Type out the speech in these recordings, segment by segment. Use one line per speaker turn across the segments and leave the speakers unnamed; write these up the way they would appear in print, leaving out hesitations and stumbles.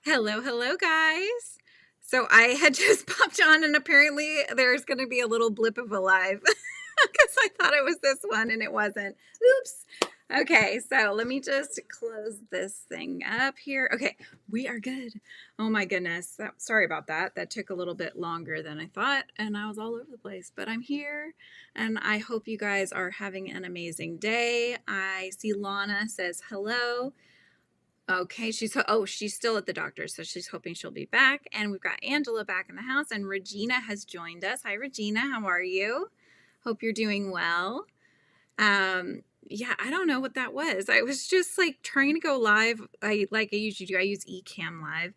Hello, hello, guys. So I had just popped on, and apparently there's going to be a little blip of a live because I thought it was this one and it wasn't. Oops. Okay, so let me just close this thing up here. Okay, we are good. Oh my goodness. Sorry about that. That took a little bit longer than I thought, and I was all over the place, but I'm here, and I hope you guys are having an amazing day. I see Lana says hello. Okay, she's still at the doctor's, so she's hoping she'll be back. And we've got Angela back in the house, and Regina has joined us. Hi, Regina. How are you? Hope you're doing well. Yeah, I don't know what that was. I was just like trying to go live. I usually do. I use Ecamm Live,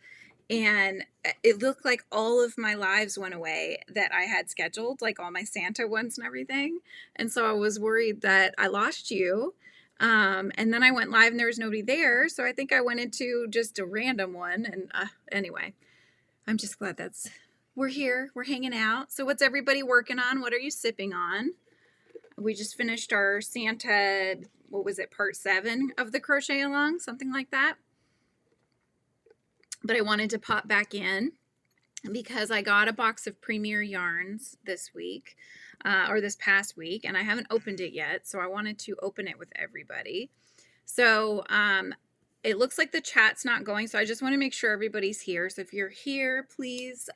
and it looked like all of my lives went away that I had scheduled, like all my Santa ones and everything. And so I was worried that I lost you. And then I went live and there was nobody there. So I think I went into just a random one. And anyway, I'm just glad we're here. We're hanging out. So what's everybody working on? What are you sipping on? We just finished our Santa, what was it, part 7 of the crochet along, something like that. But I wanted to pop back in because I got a box of Premier yarns this week, or this past week, and I haven't opened it yet, so I wanted to open it with everybody. So it looks like the chat's not going, so I just want to make sure everybody's here. So if you're here, please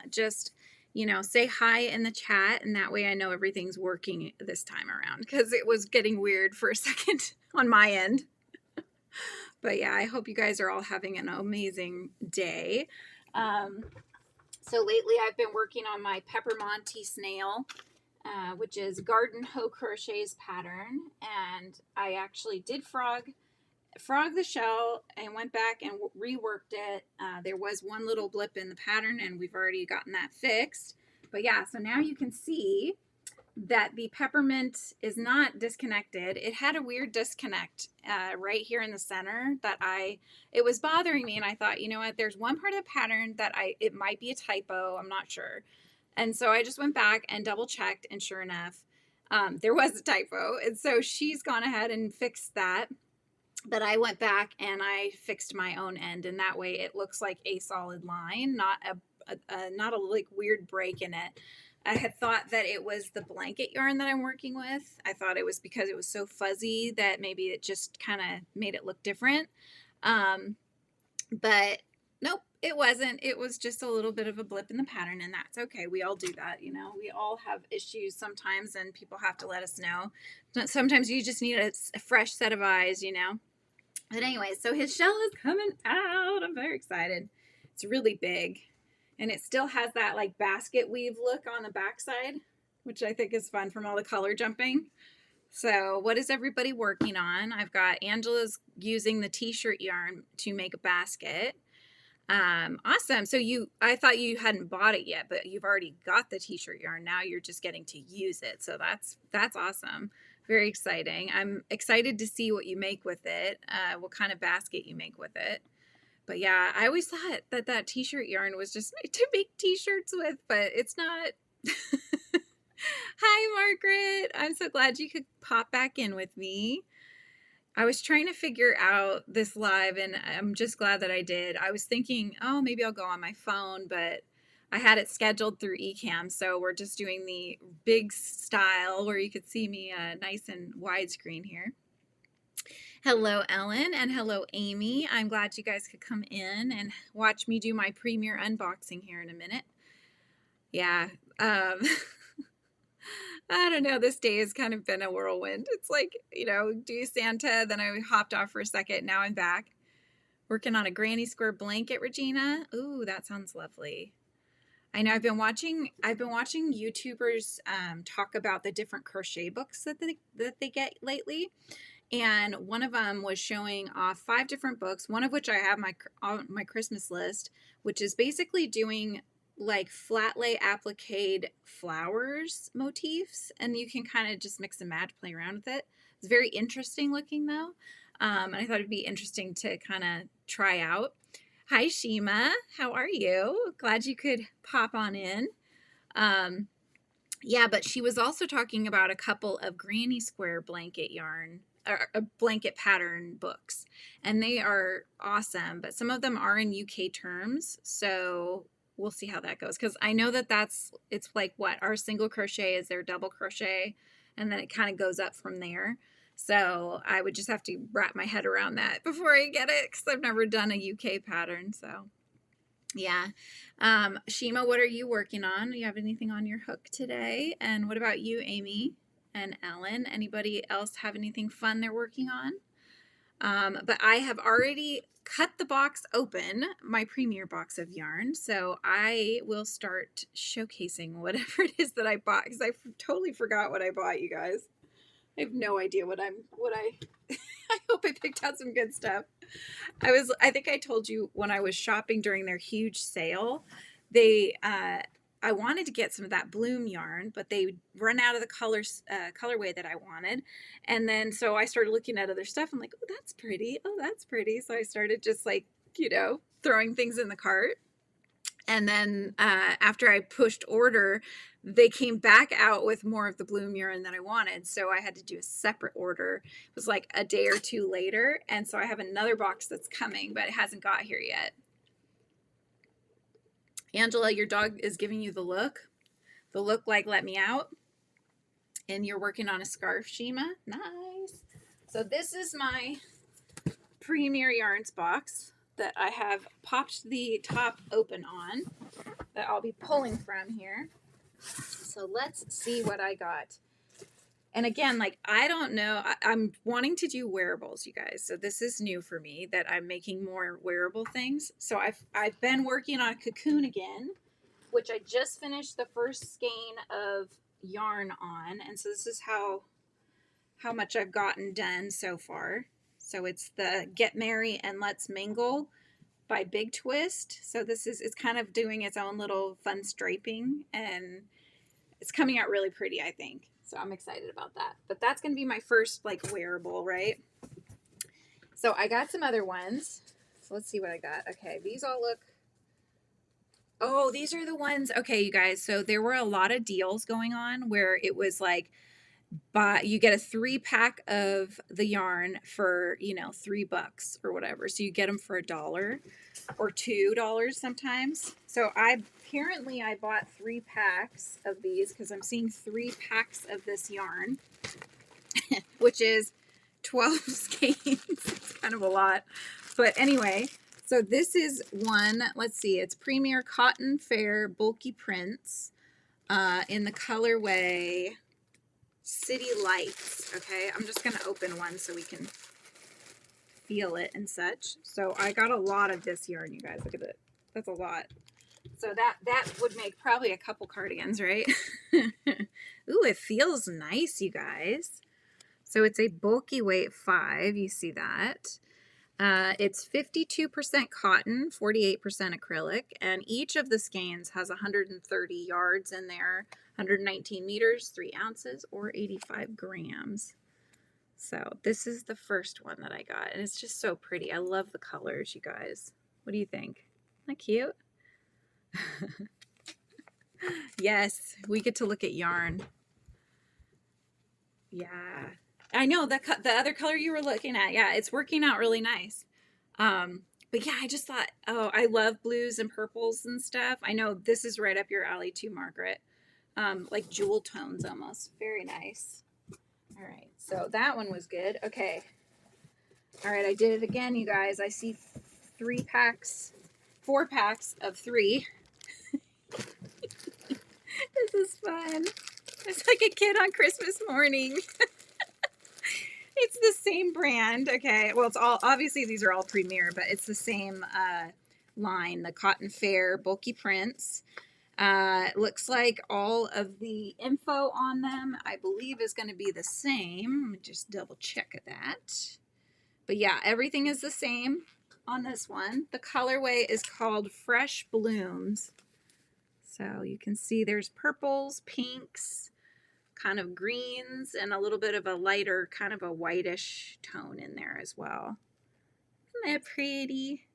just, say hi in the chat, and that way I know everything's working this time around, because it was getting weird for a second on my end. But yeah, I hope you guys are all having an amazing day. So lately I've been working on my Peppermonte snail, which is Garden Hoe Crochet's pattern. And I actually did frog the shell and went back and reworked it. There was one little blip in the pattern and we've already gotten that fixed. But yeah, so now you can see that the peppermint is not disconnected. It had a weird disconnect right here in the center that it was bothering me, and I thought, you know what, there's one part of the pattern that it might be a typo, I'm not sure. And so I just went back and double checked, and sure enough, there was a typo. And so she's gone ahead and fixed that. But I went back and I fixed my own end, and that way it looks like a solid line, not a like weird break in it. I had thought that it was the blanket yarn that I'm working with. I thought it was because it was so fuzzy that maybe it just kind of made it look different. But nope, it wasn't. It was just a little bit of a blip in the pattern, and that's okay. We all do that, We all have issues sometimes, and people have to let us know. Sometimes you just need a fresh set of eyes, But anyway, so his shell is coming out. I'm very excited. It's really big. And it still has that like basket weave look on the backside, which I think is fun from all the color jumping. So what is everybody working on? I've got Angela's using the t-shirt yarn to make a basket. Awesome. So I thought you hadn't bought it yet, but you've already got the t-shirt yarn. Now you're just getting to use it. So that's awesome. Very exciting. I'm excited to see what you make with it, what kind of basket you make with it. But yeah, I always thought that t-shirt yarn was just made to make t-shirts with, but it's not. Hi, Margaret. I'm so glad you could pop back in with me. I was trying to figure out this live, and I'm just glad that I did. I was thinking, oh, maybe I'll go on my phone, but I had it scheduled through Ecamm, so we're just doing the big style where you could see me nice and widescreen here. Hello, Ellen, and hello, Amy. I'm glad you guys could come in and watch me do my premiere unboxing here in a minute. Yeah, I don't know. This day has kind of been a whirlwind. It's like, do Santa, then I hopped off for a second. Now I'm back. Working on a granny square blanket, Regina. Ooh, that sounds lovely. I know I've been watching YouTubers talk about the different crochet books that they get lately. And one of them was showing off 5 different books, one of which I have on my Christmas list, which is basically doing like flat lay applique flowers motifs, and you can kind of just mix and match, play around with it. It's very interesting looking though, and I thought it'd be interesting to kind of try out. Hi Shima, how are you? Glad you could pop on in. Yeah, but she was also talking about a couple of granny square blanket yarn blanket pattern books, and they are awesome, but some of them are in UK terms, so we'll see how that goes, because I know that it's like what our single crochet is their double crochet, and then it kind of goes up from there. So I would just have to wrap my head around that before I get it, because I've never done a UK pattern. So yeah. Shima, what are you working on? Do you have anything on your hook today? And what about you, Amy and Ellen? Anybody else have anything fun they're working on? But I have already cut the box open, my premier box of yarn, so I will start showcasing whatever it is that I bought, because I totally forgot what I bought, you guys. I have no idea what I I hope I picked out some good stuff. I think I told you when I was shopping during their huge sale, I wanted to get some of that bloom yarn, but they run out of the colorway that I wanted. And then so I started looking at other stuff. I'm like, oh, that's pretty. Oh, that's pretty. So I started just like, throwing things in the cart. And then after I pushed order, they came back out with more of the bloom yarn that I wanted. So I had to do a separate order. It was like a day or two later. And so I have another box that's coming, but it hasn't got here yet. Angela, your dog is giving you the look like let me out. And you're working on a scarf, Shima. Nice. So this is my Premier Yarns box that I have popped the top open on, that I'll be pulling from here. So let's see what I got. And again, like, I don't know, I'm wanting to do wearables, you guys. So this is new for me, that I'm making more wearable things. So I've been working on a cocoon again, which I just finished the first skein of yarn on. And so this is how much I've gotten done so far. So it's the Get Merry and Let's Mingle by Big Twist. So it's kind of doing its own little fun striping, and it's coming out really pretty, I think. So I'm excited about that. But that's going to be my first like wearable, right? So I got some other ones. So let's see what I got. Okay, these all look... Oh, these are the ones. Okay, you guys. So there were a lot of deals going on where it was like, you get a 3-pack of the yarn for, $3 or whatever. So you get them for $1 or $2 sometimes. So apparently I bought 3 packs of these, because I'm seeing 3 packs of this yarn, which is 12 skeins. It's kind of a lot. But anyway, so this is one, let's see, it's Premier Cotton Fair Bulky Prints in the colorway City Lights. Okay, I'm just going to open one so we can feel it and such. So I got a lot of this yarn, you guys. Look at it. That's a lot. So that would make probably a couple cardigans, right? Ooh, it feels nice, you guys. So it's a bulky weight 5. You see that. It's 52% cotton, 48% acrylic, and each of the skeins has 130 yards in there, 119 meters, 3 ounces, or 85 grams. So this is the first one that I got, and it's just so pretty. I love the colors, you guys. What do you think? Isn't that cute? Yes, we get to look at yarn. Yeah. I know the other color you were looking at. Yeah, it's working out really nice. But yeah, I just thought, oh, I love blues and purples and stuff. I know this is right up your alley too, Margaret. Like jewel tones almost. Very nice. All right, so that one was good. Okay. All right, I did it again, you guys. I see 4 packs of 3. This is fun. It's like a kid on Christmas morning. It's the same brand. Okay. Well, it's all, obviously these are all Premier, but it's the same line, the Cotton Fair Bulky Prints. Looks like all of the info on them, I believe, is going to be the same. Let me just double check that. But yeah, everything is the same on this one. The colorway is called Fresh Blooms. So you can see there's purples, pinks, kind of greens, and a little bit of a lighter, kind of a whitish tone in there as well. Isn't that pretty?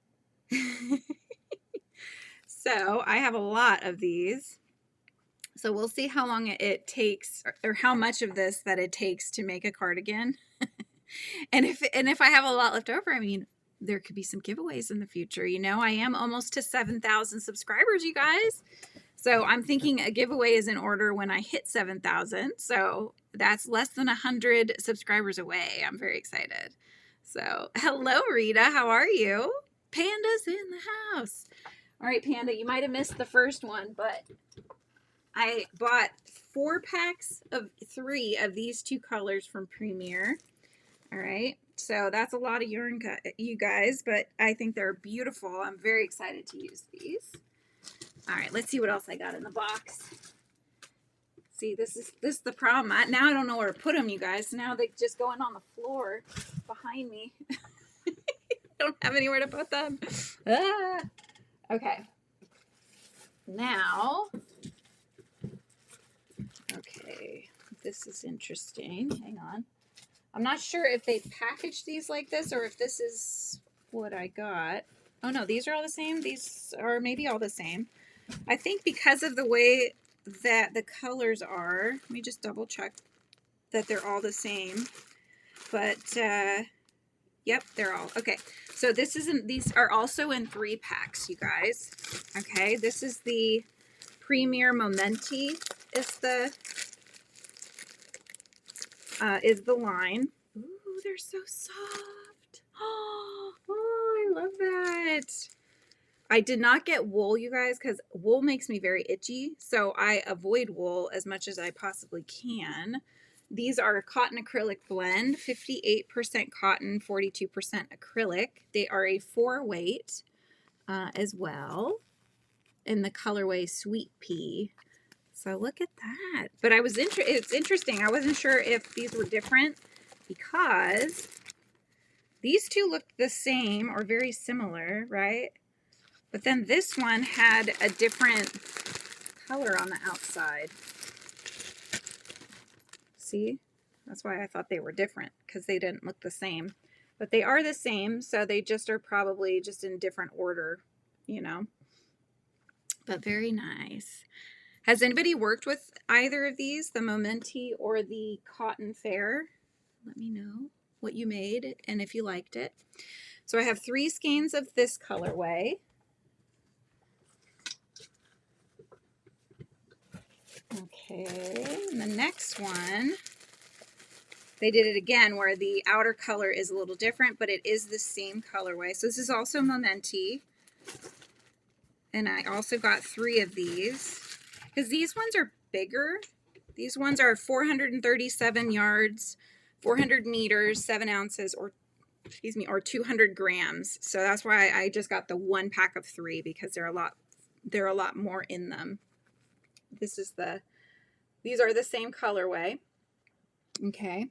So I have a lot of these. So we'll see how long it takes, or how much of this that it takes to make a cardigan. And if I have a lot left over, I mean, there could be some giveaways in the future. You know, I am almost to 7,000 subscribers, you guys. So I'm thinking a giveaway is in order when I hit 7,000. So that's less than 100 subscribers away. I'm very excited. So hello, Rita. How are you? Panda's in the house. All right, Panda, you might have missed the first one, but I bought 4 packs of 3 of these 2 colors from Premier. All right, so that's a lot of yarn, you guys, but I think they're beautiful. I'm very excited to use these. All right, let's see what else I got in the box. See, this is the problem. Now I don't know where to put them, you guys. Now they're just going on the floor behind me. I don't have anywhere to put them. Ah. Okay. Now, okay, this is interesting. Hang on. I'm not sure if they packaged these like this or if this is what I got. Oh no, these are all the same. These are maybe all the same. I think because of the way that the colors are, let me just double check that they're all the same. But yep, they're all okay. So this isn't. These are also in 3 packs, you guys. Okay, this is the Premier Momenti. Is the line. Ooh, they're so soft. Oh, I love that. I did not get wool, you guys, because wool makes me very itchy. So I avoid wool as much as I possibly can. These are a cotton acrylic blend, 58% cotton, 42% acrylic. They are a 4-weight as well in the colorway Sweet Pea. So look at that. But it's interesting. I wasn't sure if these were different because these 2 looked the same or very similar, right? But then this one had a different color on the outside. See? That's why I thought they were different, because they didn't look the same. But they are the same, so they just are probably just in different order, you know. But very nice. Has anybody worked with either of these, the Momenti or the Cotton Fair? Let me know what you made and if you liked it. So I have 3 skeins of this colorway. Okay, and the next one, they did it again where the outer color is a little different, but it is the same colorway. So this is also Momenti. And I also got 3 of these because these ones are bigger. These ones are 437 yards, 400 meters, 7 ounces, or 200 grams. So that's why I just got the 1 pack of 3 because there are a lot more in them. These are the same colorway. Okay.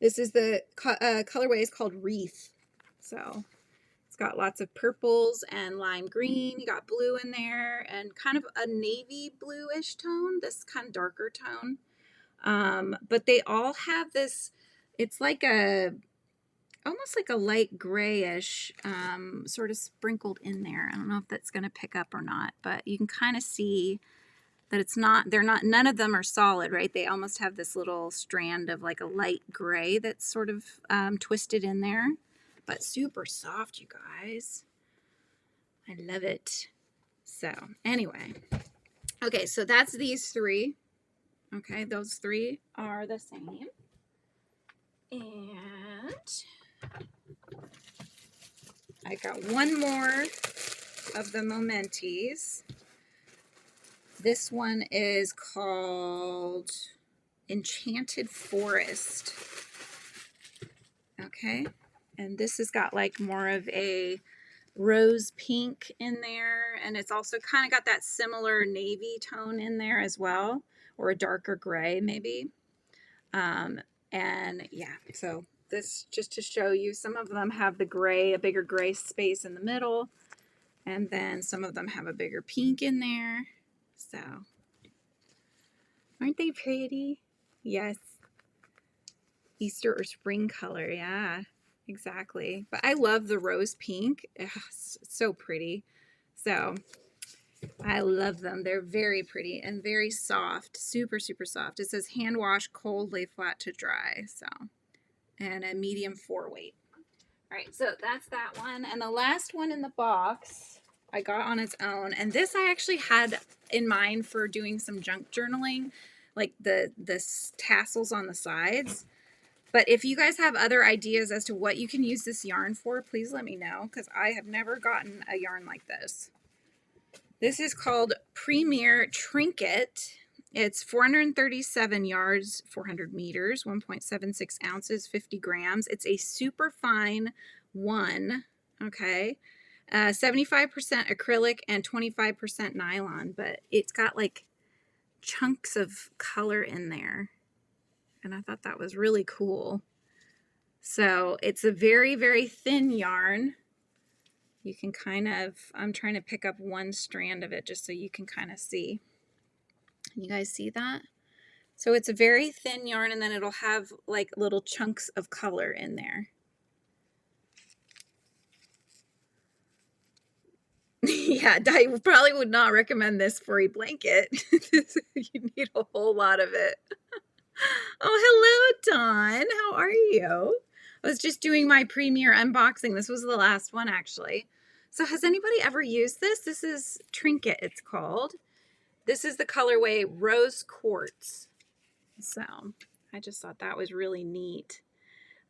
This is the colorway is called Wreath. So it's got lots of purples and lime green. You got blue in there and kind of a navy bluish tone, this kind of darker tone. But they all have this, it's like almost like a light grayish sort of sprinkled in there. I don't know if that's going to pick up or not, but you can kind of see that none of them are solid, right? They almost have this little strand of like a light gray that's sort of twisted in there, but super soft, you guys. I love it. So anyway, okay, so that's these 3. Okay, those 3 are the same. And I got 1 more of the Momentis. This one is called Enchanted Forest. Okay, and this has got like more of a rose pink in there, and it's also kind of got that similar navy tone in there as well, or a darker gray maybe. And yeah, so this just to show you, some of them have the gray, a bigger gray space in the middle, and then some of them have a bigger pink in there. So aren't they pretty? Yes. Easter or spring color, yeah, exactly. But I love the rose pink. Ugh, it's so pretty. So I love them. They're very pretty and very soft, super, super soft. It says hand wash, cold, lay flat to dry. So and a medium 4 weight. All right, so that's that one. And the last one in the box I got on its own. And this I actually had in mind for doing some junk journaling, like the tassels on the sides. But if you guys have other ideas as to what you can use this yarn for, please let me know, because I have never gotten a yarn like this. This is called Premier Trinket. It's 437 yards, 400 meters, 1.76 ounces, 50 grams. It's a super fine one, okay? 75% acrylic and 25% nylon, but it's got like chunks of color in there. And I thought that was really cool. So it's a very, very thin yarn. You can kind of, I'm trying to pick up one strand of it just so you can kind of see. You guys see that? So it's a very thin yarn, and then it'll have like little chunks of color in there. Yeah, I probably would not recommend this for a blanket. You need a whole lot of it. Oh, hello, Dawn. How are you? I was just doing my Premier unboxing. This was the last one, actually. So has anybody ever used this? This is Trinket, it's called. This is the colorway Rose Quartz. So I just thought that was really neat.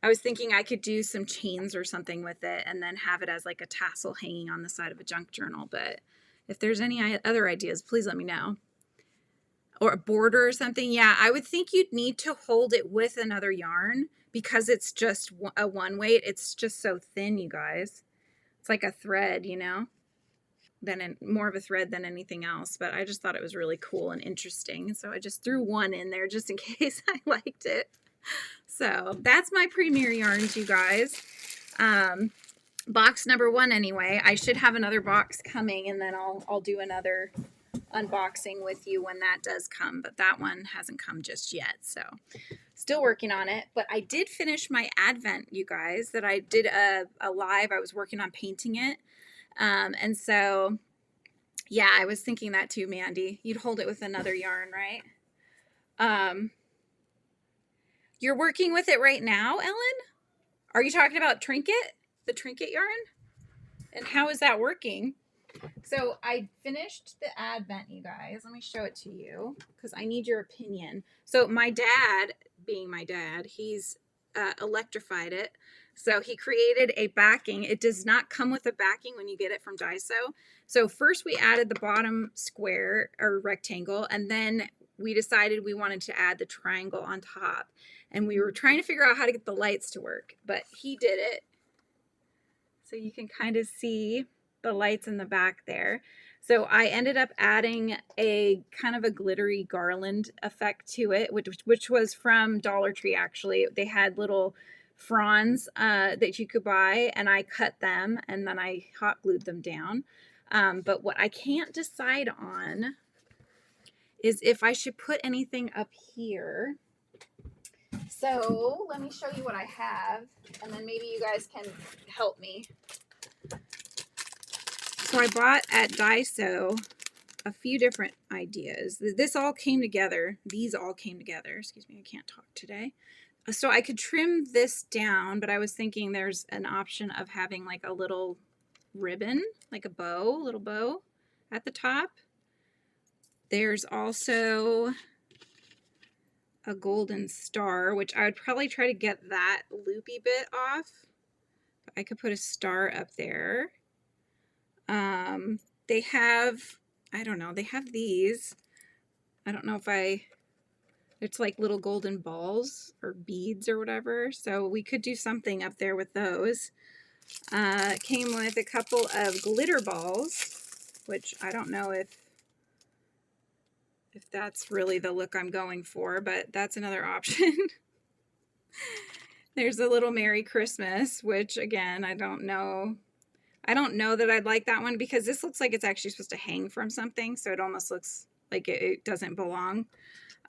I was thinking I could do some chains or something with it and then have it as like a tassel hanging on the side of a junk journal. But if there's any other ideas, please let me know. Or a border or something. Yeah, I would think you'd need to hold it with another yarn because it's just a one weight. It's just so thin, you guys. It's like a thread, you know, more of a thread than anything else. But I just thought it was really cool and interesting. So I just threw one in there just in case I liked it. So that's my Premier yarns, you guys. Box number 1 anyway. I should have another box coming, and then I'll do another unboxing with you when that does come, but that one hasn't come just yet, so still working on it. But I did finish my advent, you guys, that I did a live. I was working on painting it, and so yeah, I was thinking that too, Mandy. You'd hold it with another yarn, right? You're working with it right now, Ellen? Are you talking about Trinket, the Trinket yarn? And how is that working? So I finished the advent, you guys. Let me show it to you because I need your opinion. So my dad, being my dad, he's electrified it. So he created a backing. It does not come with a backing when you get it from Daiso. So first we added the bottom square or rectangle, and then we decided we wanted to add the triangle on top. And we were trying to figure out how to get the lights to work, but he did it. So you can kind of see the lights in the back there. So I ended up adding a kind of a glittery garland effect to it, which was from Dollar Tree, actually. They had little fronds that you could buy, and I cut them and then I hot glued them down. But what I can't decide on is if I should put anything up here. So let me show you what I have, and then maybe you guys can help me. So I bought at Daiso a few different ideas. This all came together. These all came together. Excuse me, I can't talk today. So I could trim this down, but I was thinking there's an option of having like a little ribbon, like a bow, little bow at the top. There's also a golden star, which I would probably try to get that loopy bit off. But I could put a star up there. They have, I don't know, they have these. I don't know if it's like little golden balls or beads or whatever. So we could do something up there with those. It came with a couple of glitter balls, which I don't know if that's really the look I'm going for, but that's another option. There's a little Merry Christmas, which again, I don't know that I'd like that one because this looks like it's actually supposed to hang from something. So it almost looks like it doesn't belong.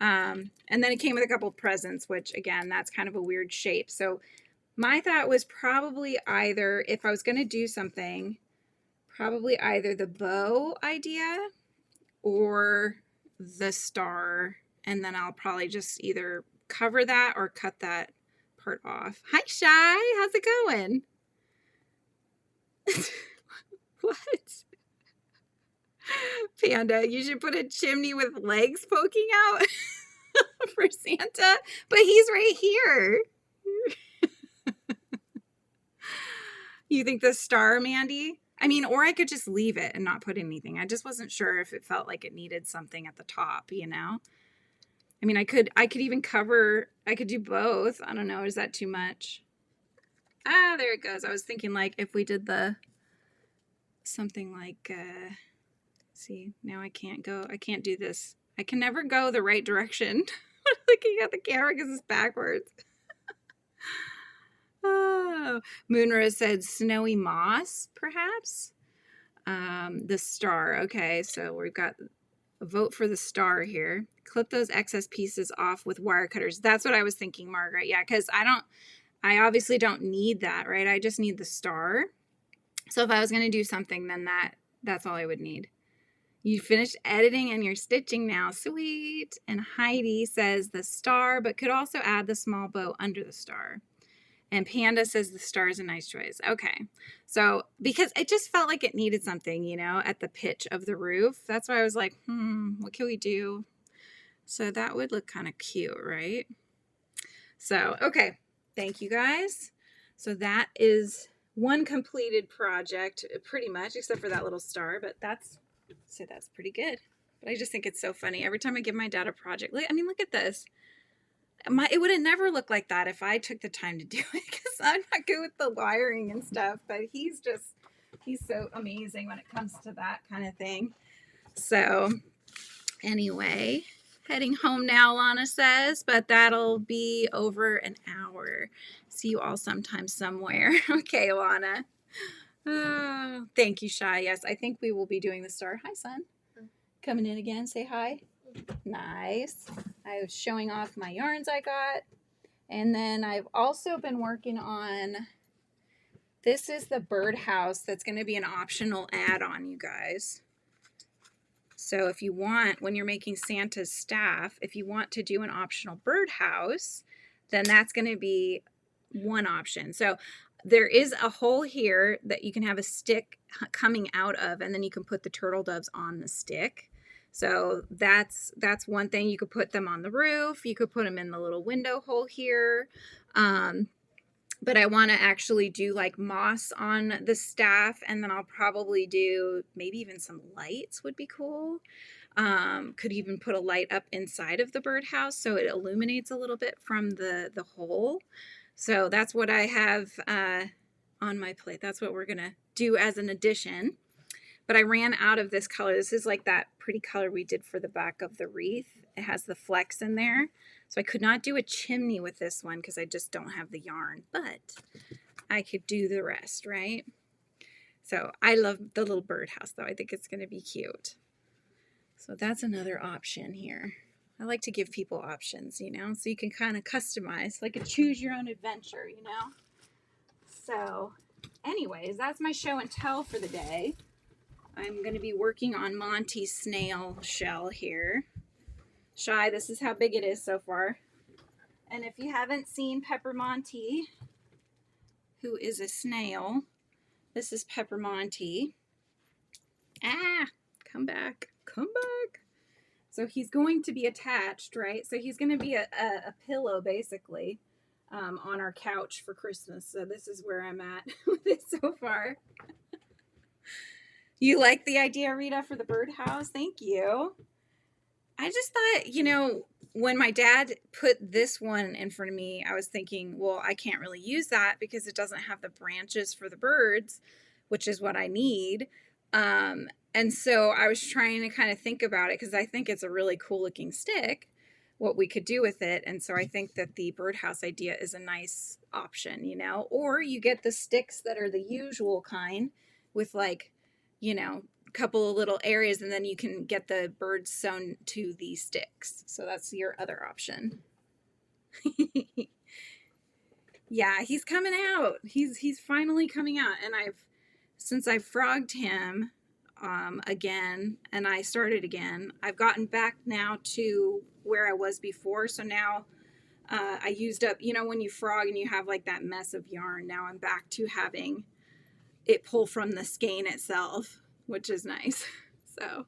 And then it came with a couple of presents, which again, that's kind of a weird shape. So my thought was probably either, if I was going to do something, probably either the bow idea or the star. And then I'll probably just either cover that or cut that part off. Hi, Shy. How's it going? What? Panda, you should put a chimney with legs poking out for Santa, but he's right here. You think the star, Mandy? I mean, or I could just leave it and not put anything. I just wasn't sure if it felt like it needed something at the top, you know? I mean, I could even cover, I could do both. I don't know. Is that too much? Ah, there it goes. I was thinking like if we did something like, see, now I can't do this. I can never go the right direction looking at the camera because it's backwards. Oh, Moonrose said snowy moss, perhaps. The star. Okay, so we've got a vote for the star here. Clip those excess pieces off with wire cutters. That's what I was thinking, Margaret. Yeah, because I obviously don't need that, right? I just need the star. So if I was going to do something, then that's all I would need. You finished editing and you're stitching now. Sweet. And Heidi says the star, but could also add the small bow under the star. And Panda says the star is a nice choice. Okay. So because it just felt like it needed something, you know, at the pitch of the roof. That's why I was like, what can we do? So that would look kind of cute, right? So, okay. Thank you guys. So that is one completed project pretty much, except for that little star, but that's pretty good. But I just think it's so funny. Every time I give my dad a project, I mean, look at this. It would have never looked like that if I took the time to do it, because I'm not good with the wiring and stuff, but he's so amazing when it comes to that kind of thing. So anyway, heading home now, Lana says, but that'll be over an hour. See you all sometime somewhere. Okay, Lana. Oh, thank you, Shy. Yes, I think we will be doing the star. Hi, son. Coming in again. Say hi. Nice. I was showing off my yarns I got. And then I've also been working on, this is the birdhouse that's going to be an optional add-on, you guys. So if you want, when you're making Santa's staff, if you want to do an optional birdhouse, then that's going to be one option. So there is a hole here that you can have a stick coming out of, and then you can put the turtle doves on the stick. So that's one thing. You could put them on the roof. You could put them in the little window hole here. But I want to actually do like moss on the staff, and then I'll probably do maybe even some lights would be cool. Could even put a light up inside of the birdhouse so it illuminates a little bit from the hole. So that's what I have on my plate. That's what we're going to do as an addition. But I ran out of this color. This is like that pretty color we did for the back of the wreath. It has the flecks in there. So I could not do a chimney with this one because I just don't have the yarn. But I could do the rest, right? So I love the little birdhouse, though. I think it's going to be cute. So that's another option here. I like to give people options, you know, so you can kind of customize, like a choose your own adventure, you know. So anyways, that's my show and tell for the day. I'm going to be working on Monty's snail shell here. Shy, this is how big it is so far. And if you haven't seen Pepper Monty, who is a snail, this is Pepper Monty. Ah, come back, come back. So he's going to be attached, right? So he's going to be a pillow, basically, on our couch for Christmas. So this is where I'm at with it so far. You like the idea, Rita, for the birdhouse? Thank you. I just thought, you know, when my dad put this one in front of me, I was thinking, well, I can't really use that because it doesn't have the branches for the birds, which is what I need. And so I was trying to kind of think about it because I think it's a really cool looking stick, what we could do with it. And so I think that the birdhouse idea is a nice option, you know, or you get the sticks that are the usual kind with like, you know, a couple of little areas, and then you can get the birds sewn to the sticks. So that's your other option. Yeah, he's coming out. He's finally coming out. And since I frogged him again and I started again, I've gotten back now to where I was before. So now I used up, you know, when you frog and you have like that mess of yarn, now I'm back to having it pull from the skein itself, which is nice. So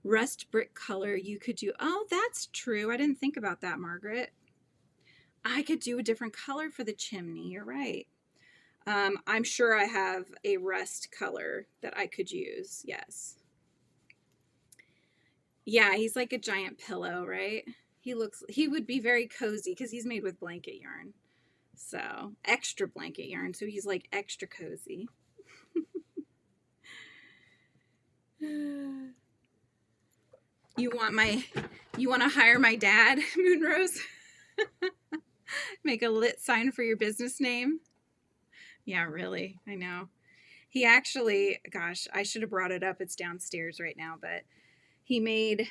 rust brick color you could do. Oh, that's true. I didn't think about that, Margaret. I could do a different color for the chimney. You're right. I'm sure I have a rust color that I could use. Yes. Yeah, he's like a giant pillow, right? He would be very cozy because he's made with blanket yarn. So extra blanket yarn. So he's like extra cozy. You want to hire my dad, Moonrose? Make a lit sign for your business name? Yeah, really. I know. He actually, gosh, I should have brought it up. It's downstairs right now, but he made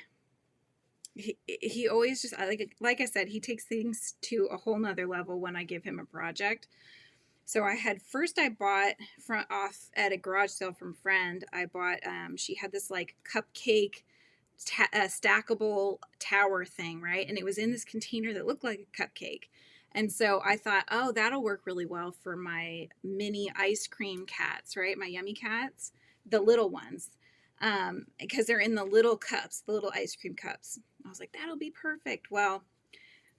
he always just like I said, he takes things to a whole nother level when I give him a project. So I bought from off at a garage sale from a friend. I bought she had this like cupcake stackable tower thing, right? And it was in this container that looked like a cupcake. And so I thought, oh, that'll work really well for my mini ice cream cats, right? My yummy cats, the little ones, because they're in the little cups, the little ice cream cups. I was like, that'll be perfect. Well,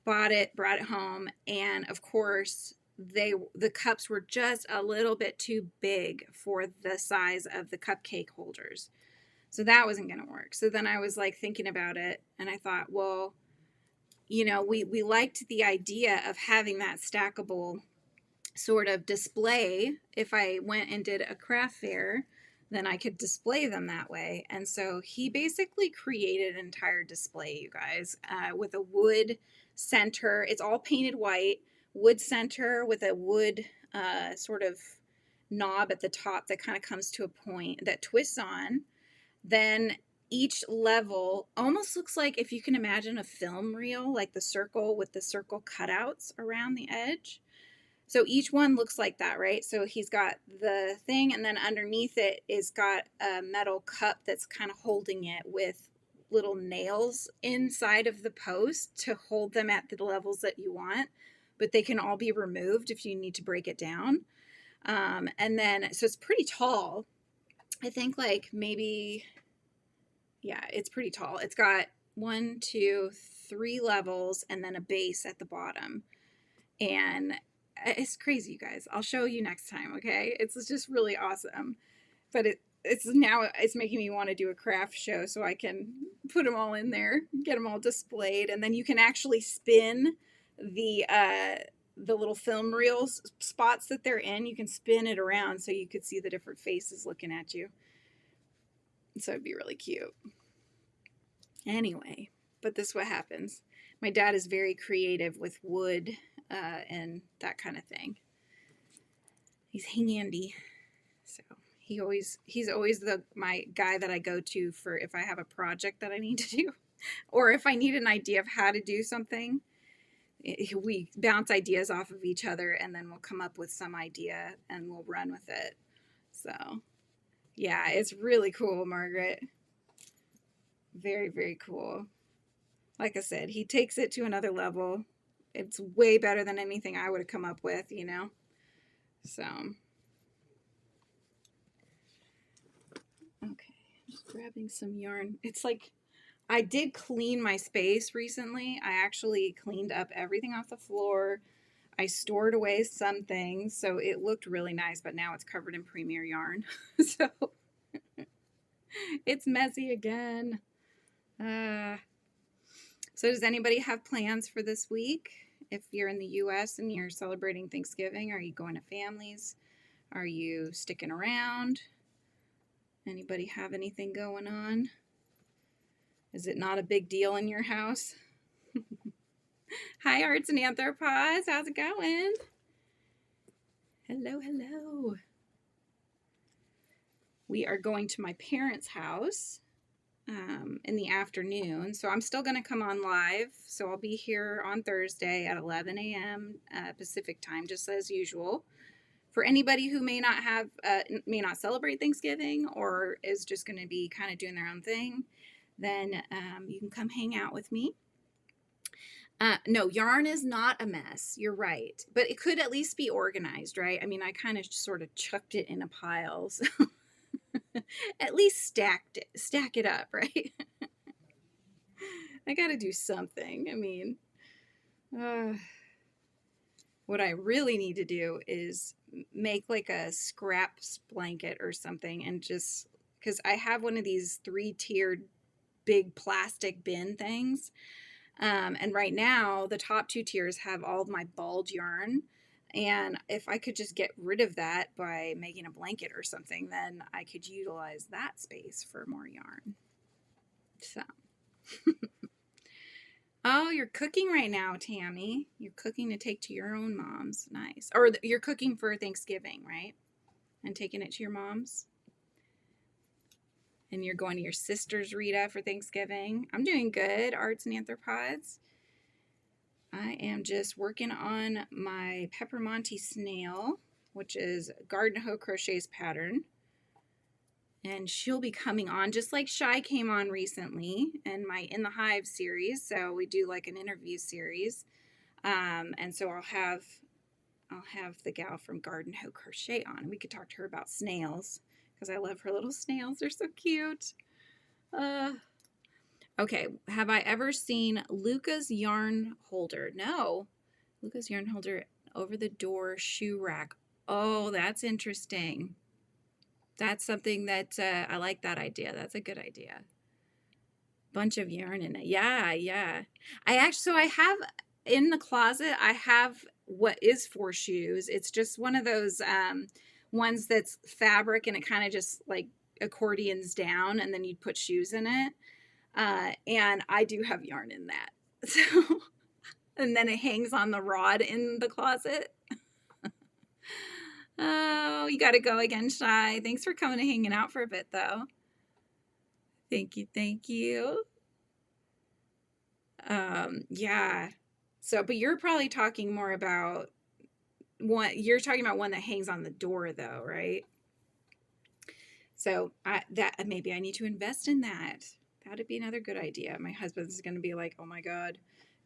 bought it, brought it home, and of course, the cups were just a little bit too big for the size of the cupcake holders. So that wasn't going to work. So then I was like thinking about it, and I thought, well, you know, we liked the idea of having that stackable sort of display. If I went and did a craft fair, then I could display them that way. And so he basically created an entire display, you guys, with a wood center. It's all painted white, wood center with a wood sort of knob at the top that kind of comes to a point that twists on. Then each level almost looks like, if you can imagine a film reel, like the circle with the circle cutouts around the edge. So each one looks like that, right? So he's got the thing, and then underneath it is got a metal cup that's kind of holding it with little nails inside of the post to hold them at the levels that you want, but they can all be removed if you need to break it down. And then, so it's pretty tall. I think like maybe, yeah, it's pretty tall. It's got 1, 2, 3 levels and then a base at the bottom. And it's crazy, you guys. I'll show you next time, okay? It's just really awesome. But it's making me want to do a craft show so I can put them all in there, get them all displayed, and then you can actually spin the little film reel spots that they're in. You can spin it around so you could see the different faces looking at you. So it'd be really cute. Anyway, but this is what happens. My dad is very creative with wood and that kind of thing. He's handy. So he's always my guy that I go to for if I have a project that I need to do, or if I need an idea of how to do something. We bounce ideas off of each other, and then we'll come up with some idea and we'll run with it. So yeah, it's really cool, Margaret. Very, very cool. Like I said, he takes it to another level. It's way better than anything I would have come up with, you know? So, okay, just grabbing some yarn. It's like, I did clean my space recently. I actually cleaned up everything off the floor. I stored away some things, so it looked really nice, but now it's covered in premier yarn. So, it's messy again. So does anybody have plans for this week? If you're in the US and you're celebrating Thanksgiving, are you going to families? Are you sticking around? Anybody have anything going on? Is it not a big deal in your house? Hi, Arts and Anthropos. How's it going? Hello, hello. We are going to my parents' house in the afternoon. So I'm still going to come on live. So I'll be here on Thursday at 11 a.m. Pacific time, just as usual. For anybody who may not celebrate Thanksgiving or is just going to be kind of doing their own thing, then you can come hang out with me. No, yarn is not a mess. You're right. But it could at least be organized, right? I mean, I kind of sort of chucked it in a pile. So at least stack it up, right? I got to do something. I mean, uh, what I really need to do is make like a scraps blanket or something, and just because I have one of these 3-tiered big plastic bin things. And right now, the top 2 tiers have all of my bulge yarn. And if I could just get rid of that by making a blanket or something, then I could utilize that space for more yarn. So, oh, you're cooking right now, Tammy. You're cooking to take to your own mom's. Nice. Or you're cooking for Thanksgiving, right? And taking it to your mom's. And you're going to your sister's Rita for Thanksgiving. I'm doing good, Arts and Anthropods. I am just working on my Peppermonte snail, which is Garden Hoe Crochet's pattern. And she'll be coming on just like Shy came on recently in my In the Hive series. So we do like an interview series. And so I'll have the gal from Garden Hoe Crochet on. We could talk to her about snails because I love her little snails. They're so cute. Okay, have I ever seen Luca's yarn holder? No. Luca's yarn holder over the door shoe rack. Oh, that's interesting. That's something that I like that idea. That's a good idea. Bunch of yarn in it. Yeah, yeah. I have in the closet, I have what is for shoes. It's just one of those ones that's fabric and it kind of just like accordions down and then you'd put shoes in it. And I do have yarn in that. So, and then it hangs on the rod in the closet. Oh, you got to go again, Shy. Thanks for coming and hanging out for a bit, though. Thank you, thank you. Yeah. So, but you're probably talking more about one. You're talking about one that hangs on the door, though, right? So, maybe I need to invest in that. That'd be another good idea. My husband's going to be like, "Oh my God,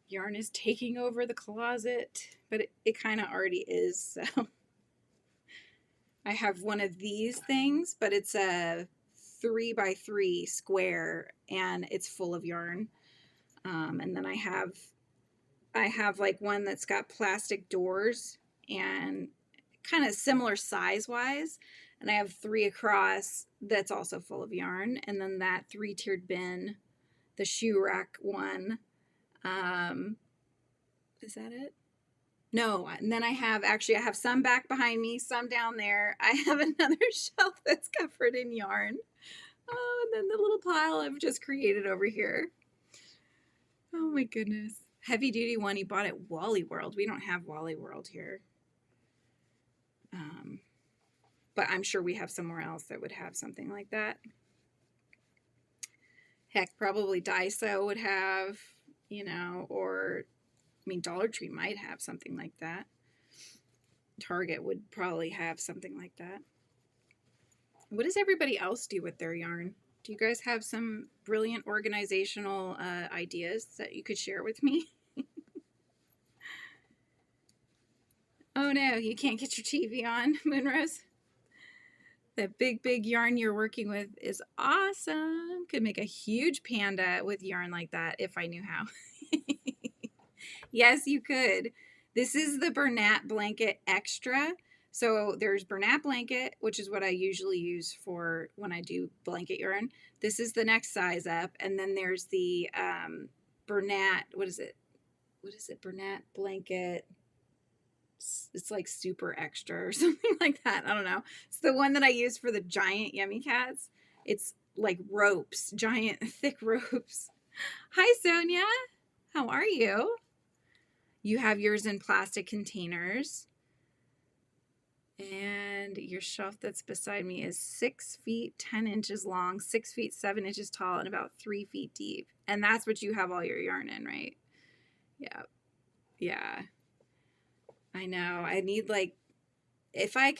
yarn is taking over the closet," but it kind of already is. So. I have one of these things, but it's a 3x3 square and it's full of yarn. And then I have like one that's got plastic doors and kind of similar size wise. And I have 3 across that's also full of yarn. And then that 3-tiered bin, the shoe rack one. Is that it? No, and then I have some back behind me, some down there. I have another shelf that's covered in yarn. Oh, and then the little pile I've just created over here. Oh my goodness. Heavy duty one you bought at Wally World. We don't have Wally World here. But I'm sure we have somewhere else that would have something like that. Heck, probably Daiso would have, or I mean, Dollar Tree might have something like that. Target would probably have something like that. What does everybody else do with their yarn? Do you guys have some brilliant organizational ideas that you could share with me? Oh no, you can't get your TV on, Moonrose? That big yarn you're working with is awesome. Could make a huge panda with yarn like that if I knew how. Yes, you could. This is the Bernat Blanket Extra. So there's Bernat Blanket, which is what I usually use for when I do blanket yarn. This is the next size up. And then there's the Bernat, what is it? Bernat Blanket. It's like super extra or something like that. I don't know. It's the one that I use for the giant Yummy Cats. It's like ropes, giant thick ropes. Hi, Sonia. How are you? You have yours in plastic containers. And your shelf that's beside me is 6 feet 10 inches long, 6 feet 7 inches tall, and about 3 feet deep. And that's what you have all your yarn in, right? Yeah. Yeah. I know. I need like, if I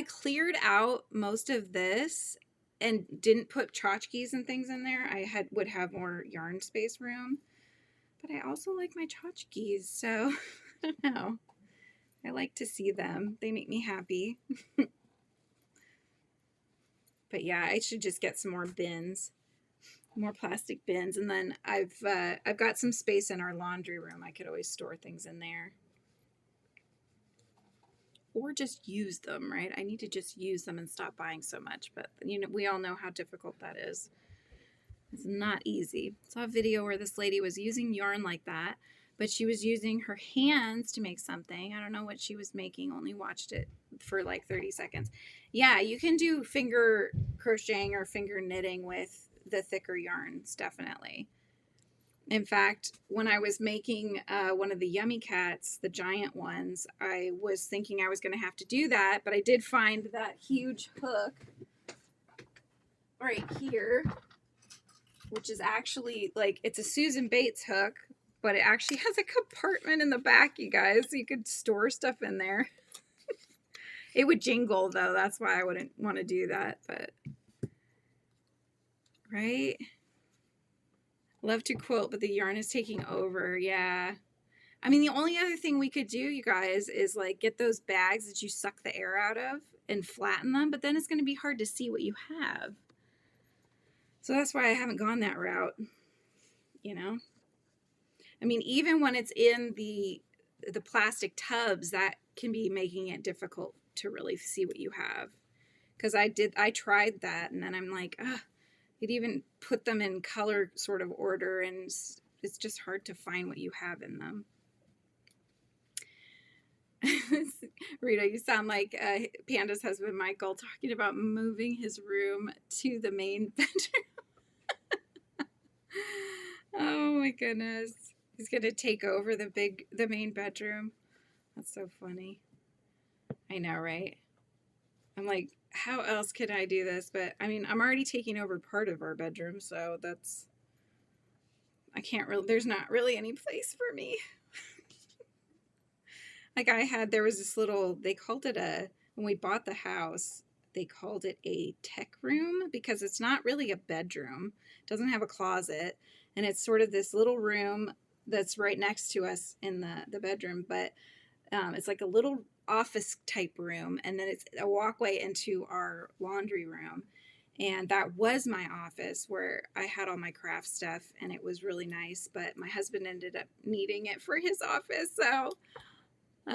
cleared out most of this and didn't put tchotchkes and things in there, I would have more yarn space room. But I also like my tchotchkes, so I don't know. I like to see them. They make me happy. But yeah, I should just get some more bins, more plastic bins, and then I've got some space in our laundry room. I could always store things in there. Or just use them, right? I need to just use them and stop buying so much, but you know, we all know how difficult that is. It's not easy. I saw a video where this lady was using yarn like that, but she was using her hands to make something. I don't know what she was making, only watched it for like 30 seconds. Yeah, you can do finger crocheting or finger knitting with the thicker yarns, definitely. In fact, when I was making one of the Yummy Cats, the giant ones, I was thinking I was going to have to do that, but I did find that huge hook right here, which is actually like, it's a Susan Bates hook, but it actually has a compartment in the back, you guys, so you could store stuff in there. It would jingle though, that's why I wouldn't want to do that, but right? Love to quilt, but the yarn is taking over. Yeah. I mean, the only other thing we could do, you guys, is like get those bags that you suck the air out of and flatten them, but then it's going to be hard to see what you have. So that's why I haven't gone that route, you know? I mean, even when it's in the plastic tubs, that can be making it difficult to really see what you have. Because I tried that, and then I'm like, ugh, it even put them in color sort of order, and it's just hard to find what you have in them. Rita, you sound like Panda's husband Michael talking about moving his room to the main bedroom. Oh my goodness. He's gonna take over the main bedroom. That's so funny. I know, right? I'm like, how else could I do this? But I mean, I'm already taking over part of our bedroom, so that's, I can't really, there's not really any place for me. Like there was this little, they called it when we bought the house, they called it a tech room because it's not really a bedroom. It doesn't have a closet. And it's sort of this little room that's right next to us in the bedroom. But it's like a little office type room. And then it's a walkway into our laundry room. And that was my office where I had all my craft stuff. And it was really nice. But my husband ended up needing it for his office. So...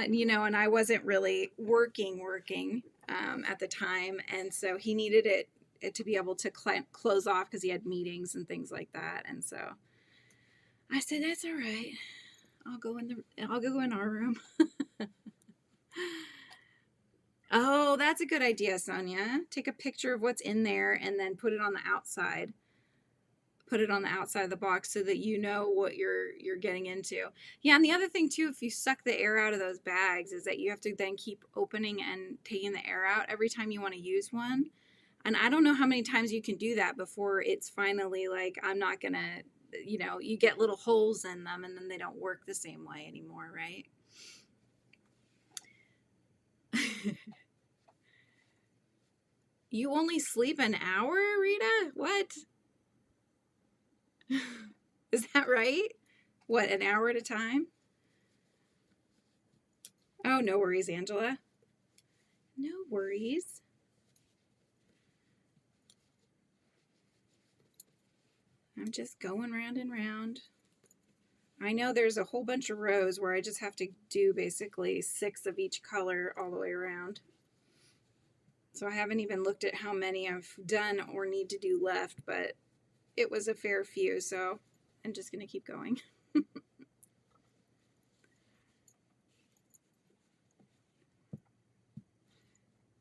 you know, and I wasn't really working at the time, and so he needed it to be able to close off because he had meetings and things like that. And so I said, "That's all right. I'll go in our room." Oh, that's a good idea, Sonia. Take a picture of what's in there and then put it on the outside. Put it on the outside of the box so that you know what you're getting into. Yeah, and the other thing too, if you suck the air out of those bags, is that you have to then keep opening and taking the air out every time you want to use one. And I don't know how many times you can do that before it's finally like, I'm not gonna, you know, you get little holes in them and then they don't work the same way anymore, right? You only sleep an hour, Rita? What? Is that right? What, an hour at a time? Oh, no worries, Angela. No worries. I'm just going round and round. I know there's a whole bunch of rows where I just have to do basically 6 of each color all the way around. So I haven't even looked at how many I've done or need to do left, but it was a fair few, so I'm just going to keep going.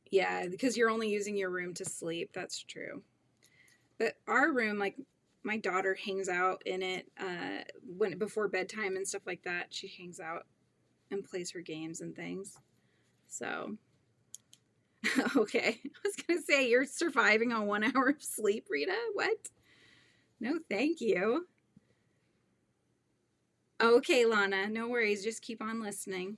Yeah, because you're only using your room to sleep. That's true. But our room, like my daughter hangs out in it before bedtime and stuff like that. She hangs out and plays her games and things. So, okay. I was going to say, you're surviving on 1 hour of sleep, Rita? What? No, thank you. Okay, Lana, no worries. Just keep on listening.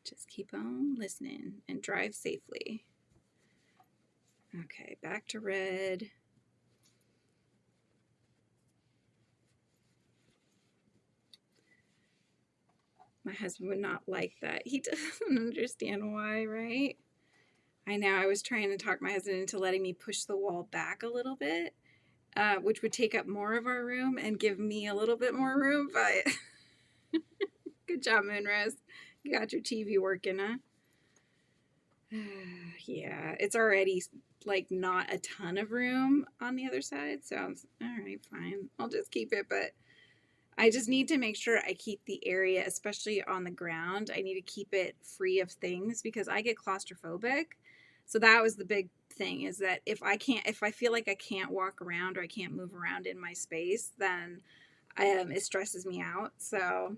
Just keep on listening and drive safely. Okay, back to red. My husband would not like that. He doesn't understand why, right? I know. I was trying to talk my husband into letting me push the wall back a little bit, which would take up more of our room and give me a little bit more room, but good job, Moonrose. You got your TV working, huh? Yeah, it's already like not a ton of room on the other side, so all right, fine. I'll just keep it, but I just need to make sure I keep the area, especially on the ground. I need to keep it free of things because I get claustrophobic. So that was the big thing, is that if I feel like I can't walk around or I can't move around in my space, then it stresses me out. So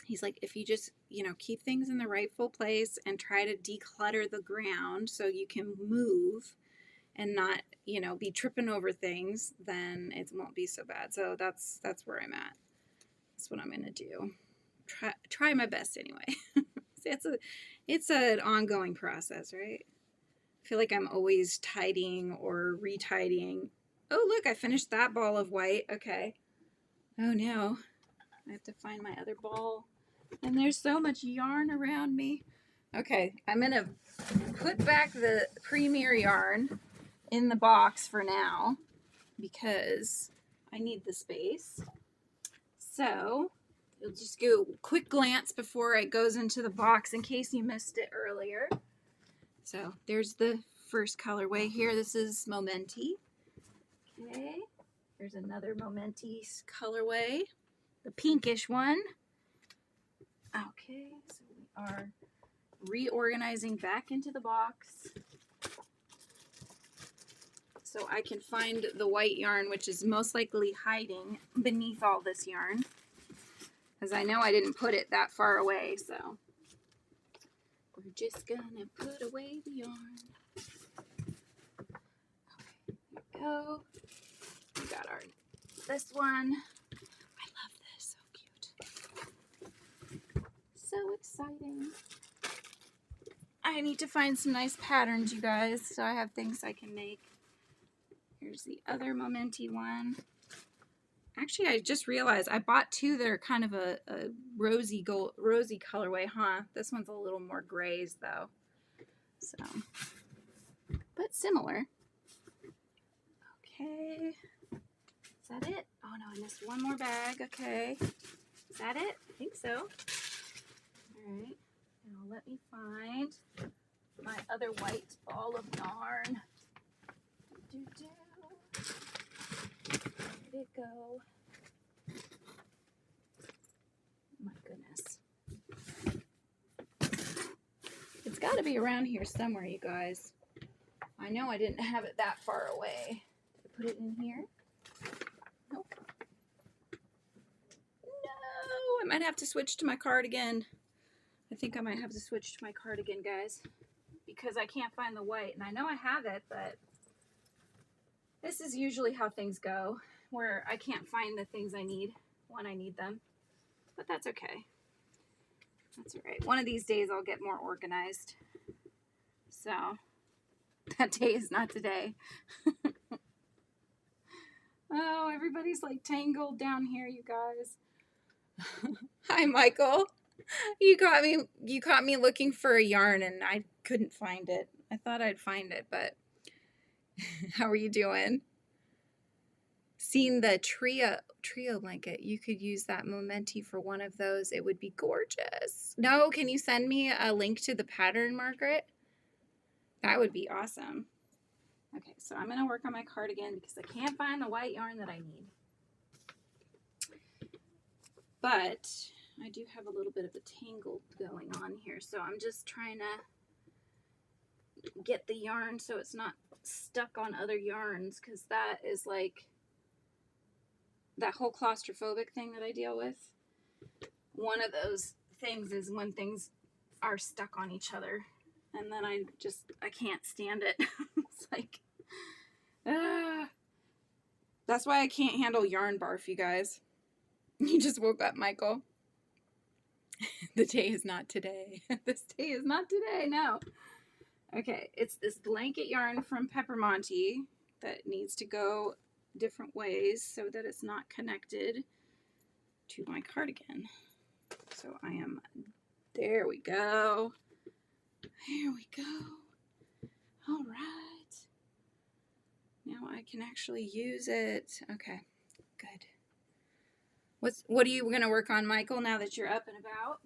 he's like, if you just, keep things in the rightful place and try to declutter the ground so you can move and not, be tripping over things, then it won't be so bad. So that's where I'm at. That's what I'm gonna do. Try my best anyway. It's an ongoing process, right? I feel like I'm always tidying or retidying. Oh, look, I finished that ball of white. Okay. Oh no, I have to find my other ball. And there's so much yarn around me. Okay, I'm gonna put back the Premier yarn in the box for now because I need the space. So you'll just go quick glance before it goes into the box in case you missed it earlier. So there's the first colorway here. This is Momenti. Okay, there's another Momenti colorway, the pinkish one. Okay, so we are reorganizing back into the box so I can find the white yarn, which is most likely hiding beneath all this yarn, because I know I didn't put it that far away. So we're just gonna put away the yarn. Okay, there we go. We got this one. I love this, so cute. So exciting. I need to find some nice patterns, you guys, so I have things I can make. Here's the other Momenti one. Actually, I just realized I bought two that are kind of a rosy colorway, huh? This one's a little more grays though. So, but similar. Okay. Is that it? Oh no, I missed one more bag. Okay. Is that it? I think so. All right. Now let me find my other white ball of yarn. Where'd it go? My goodness. It's got to be around here somewhere, you guys. I know I didn't have it that far away. Did I put it in here? Nope. No, I might have to switch to my cardigan. I think I might have to switch to my cardigan, guys, because I can't find the white. And I know I have it, but this is usually how things go, where I can't find the things I need when I need them. But that's okay. That's all right. One of these days I'll get more organized. So that day is not today. Oh, everybody's like tangled down here, you guys. Hi, Michael. You caught me looking for a yarn and I couldn't find it. I thought I'd find it, but how are you doing? Seen the trio blanket. You could use that Momenti for one of those. It would be gorgeous. No, can you send me a link to the pattern, Margaret? That would be awesome. Okay, so I'm going to work on my cardigan because I can't find the white yarn that I need. But I do have a little bit of a tangle going on here, so I'm just trying to get the yarn so it's not stuck on other yarns, because that is like that whole claustrophobic thing that I deal with. One of those things is when things are stuck on each other, and then I can't stand it. It's like, that's why I can't handle yarn barf, you guys. You just woke up, Michael. The day is not today. This day is not today, no. Okay, it's this blanket yarn from Peppermonte that needs to go different ways so that it's not connected to my cardigan. So I am, there we go. There we go. All right. Now I can actually use it. Okay, good. What are you going to work on, Michael, now that you're up and about?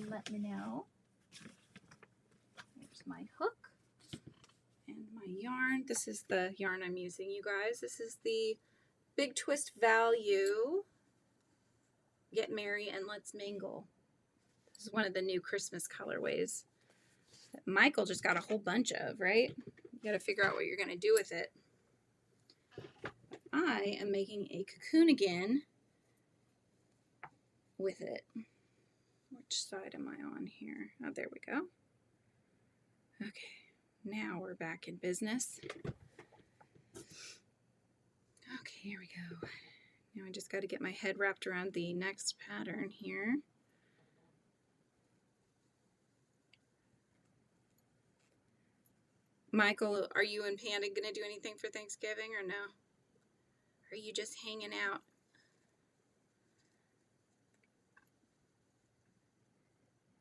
Let me know. There's my hook and my yarn. This is the yarn I'm using, you guys. This is the Big Twist Value. Get Merry and Let's Mingle. This is one of the new Christmas colorways that Michael just got a whole bunch of, right? You got to figure out what you're going to do with it. I am making a cocoon again with it. Which side am I on here? Oh, there we go. Okay, now we're back in business. Okay, here we go. Now I just got to get my head wrapped around the next pattern here. Michael, are you and Panda going to do anything for Thanksgiving or no? Or are you just hanging out?